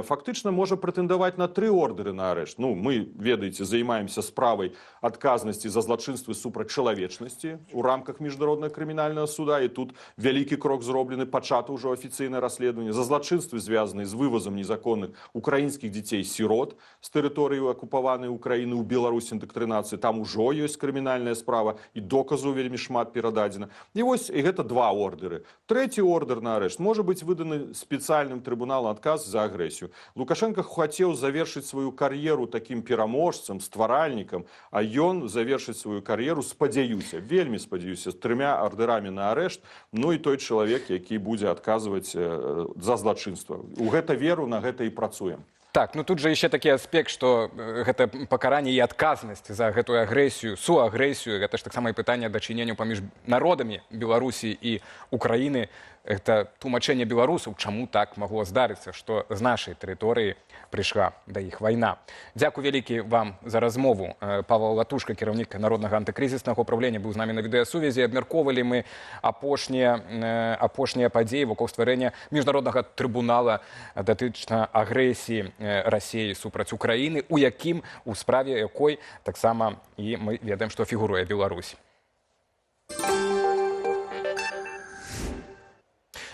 фактычна можа прэтэндаваць на 3 ордэры на арышт. Ну, мы, ведаеце, займаемся справай адказнасці за злачынствы супраць чалавечнасці у рамках міжнароднага крымінальнага суда, і тут вялікі крок зроблены, пачата ўжо афіцыйнае расследаванне за злачынствы, звязаныя з вывазам незаконных украінскіх дзяцей-сірот з тэрыторыі акупаваных скіраваны ўкраіны ў Беларусі індактрынацыі, там ужо ёсць крымінальная справа і доказу вельмі шмат перададзена. І вось і гэта 2 ордеры. Трэці ордер на арышт можа быць выданы спецыяльным трыбуналам адказ за агрэсію. Лукашенко хацеў завершыць сваю кар'еру такім пераможцам, стваральнікам, а ён завершыць сваю кар'еру, спадзяюся, вельмі спадзяюся, з 3 ордерамі на арышт, ну і той чалавек, які будзе адказваць за злачынства. У гэта веру, на гэта і працуем. Так, ну тут же еще такі аспект, што гэта пакаранне і адказнасць за гэтую агрэсію, суагрэсію, гэта ж таксама і пытанне дачынення паміж народамі Беларусі і Украіны. Гэта тлумачэнне беларусаў, чаму так магло здарыцца, што з нашай тэрыторыі прыйшла да іх вайна. Дзякуй вялікі вам за размову. Павел Латушка, кіраўнік Народнага антыкрызіснага ўправлення, быў з намі на відэасувязі. Абмяркоўвалі мы апошнія падзеі вакол стварэння міжнароднага трыбунала датычна агрэсіі Расіі супраць Украіны, у якім, у справе якой таксама і мы ведаем, што фігуруе Беларусь.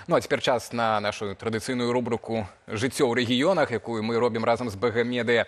Ну, а цяпер час на нашу традыцыйную рубрыку «Жыццё ў рэгіёнах», якую мы робім разам з БГ Медыя.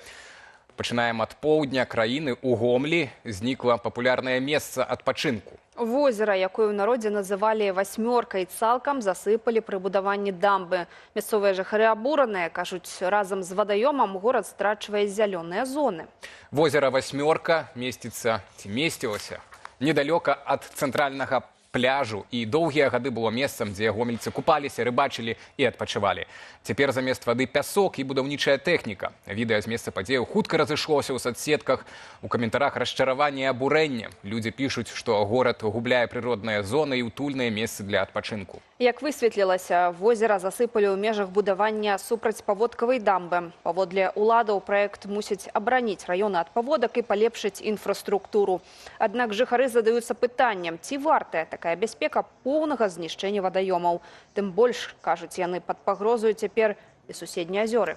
Пачынаем ад поўдня краіны. У Гомлі знікла папулярнае месца адпачынку. Возера, якое ў народзе называлі «Васьмёркай», цалкам засыпалі пры будаванні дамбы. Мясцовыя жыхары абураныя, кажуць, разам з вадаёмам горад страчвае зялёныя зоны. Возера «Васьмёрка» месціцца, ці месцілася, недалёка ад цэнтральнага пляжу, і доўгія гады было месцам, дзе гомельцы купаліся, рыбачылі і адпачывалі. Цяпер замест вады пясок і будаўнічая тэхніка. Відэа з месца падзеяў хутка разышлося ў соцсетках. У каментарах расчараванне і абурэнне. Людзі пішуць, што горад губляе прыродныя зоны і утульныя месцы для адпачынку. Як высветлілася, возера засыпалі ў межах будавання супрацьпаводкавай дамбы. Паводле уладаў праект мусіць абараніць раёны ад паводак і палепшыць інфраструктуру. Аднак жыхары задаюцца пытаннем, ці вартая такая бяспека поўнага знішчэння вадаёмаў. Тым больш, кажуць яны, пад пагрозою цяпер і суседнія азёры.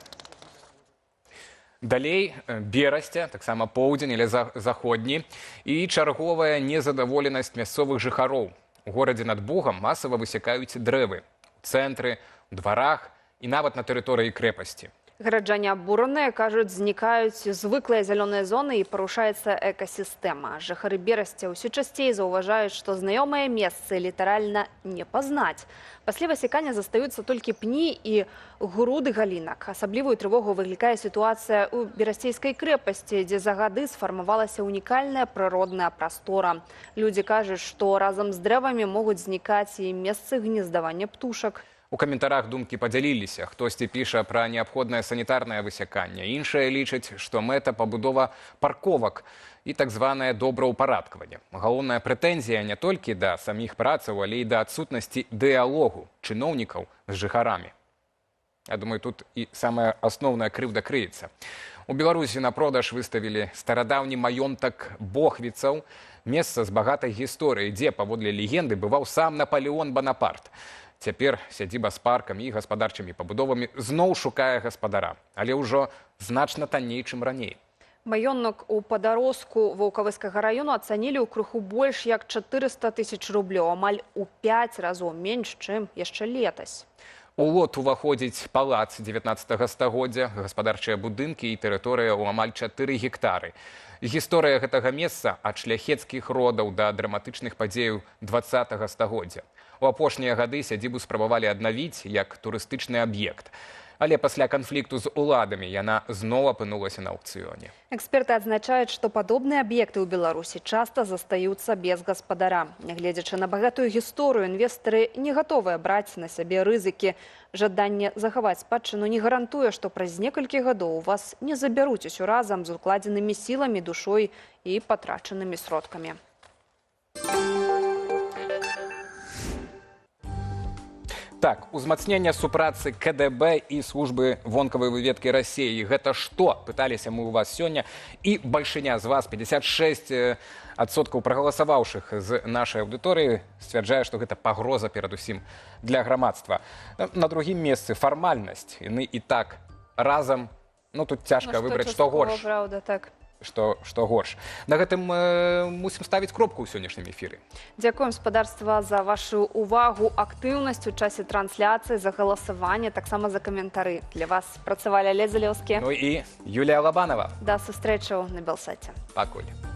Далей Берасця, таксама поўдзень или заходні, і чарговая незадаволенасць мясцовых жыхароў. У горадзе над Бугам масава высякаюць дрэвы. У цэнтры, у дварах і нават на тэрыторыі крэпасці. Гараджане абураныя, кажуць, знікаюць звыклыя зялёныя зоны і парушаецца экасістэма. Жыхары Берасця ўсё часцей заўважаюць, што знаёмыя месцы літаральна не пазнаць. Пасля высякання застаюцца толькі пні і груды галінак. Асаблівую трывогу выклікае сітуацыя ў берасцейскай крэпасці, дзе за гады сфармавалася унікальная прыродная прастора. Людзі кажуць, што разам з дрэвамі могуць знікаць і месцы гнездавання птушак. У каментарах думкі падзяліліся. Хтосьці піша пра неабходнае санітарнае высяканне. Іншыя лічаць, што мэта пабудова парковак і так званае добраўпарадкаванне. Галоўная прэтэнзія не толькі да саміх працаў, але і да адсутнасці дыялогу чыноўнікаў з жыхарамі. Я думаю, тут і самая асноўная крыўда крыецца. У Беларусі на продаж выставілі старадаўні маёнтак бохвіцаў, месца з багатай гісторыяй, дзе, паводле легенды, бываў сам Наполеон Бонапарт. Цяпер сядзіба з паркамі і гаспадарчымі пабудовамі зноў шукае гаспадара, але ўжо значна танней, чым раней. Маёнтак у Падарожску Ваўкавыскага раёну ацанілі ў крыху больш як 400 000 рублёў, амаль у 5 разоў менш, чым яшчэ летась. У лот уваходзіць палац 19 стагоддзя, гаспадарчыя будынкі і тэрыторыя ў амаль 4 гектары. Гісторыя гэтага месца ад шляхецкіх родаў да драматычных падзеяў 20 стагоддзя. У апошнія гады сядзібу спрабавалі аднавіць як турыстычны аб'ект. Але пасля канфлікту з уладамі яна зноў апынулася на аўкцыёне. Эксперты адзначаюць, што падобныя аб'екты ў Беларусі часта застаюцца без гаспадара. Нягледзячы на багатую гісторыю, інвестары не гатовыя браць на сябе рызыкі. Жаданне захаваць спадчыну не гарантуе, што праз некалькі гадоў вас не забяруць усё разам з укладзенымі сіламі, душой і патрачанымі сродкамі. Так, узмацнення супрацы КДБ і службы вонкавай выведкі Расіі. Гэта што? Пыталіся мы у вас сёння. І бальшыня з вас, 56% прагаласаваўшых з нашай аўдыторыі, сцвярджае, што гэта пагроза перадусім для грамадства. На другім месцы фармальнасць. Яны і так разам, ну тут цяжка выбраць, што горш. Правда, так. што горш. На гэтым мусім ставіць кропку ў сённяшнім эфіры. Дзякуем, спадарства, за вашу увагу, актыўнасць у часе трансляцыі, за галасаванне, таксама за каментары. Для вас працавалі Олег Залеўскі. Ну і Юлія Лабанова. Да сустрэчаў на Белсаце. Пакуль.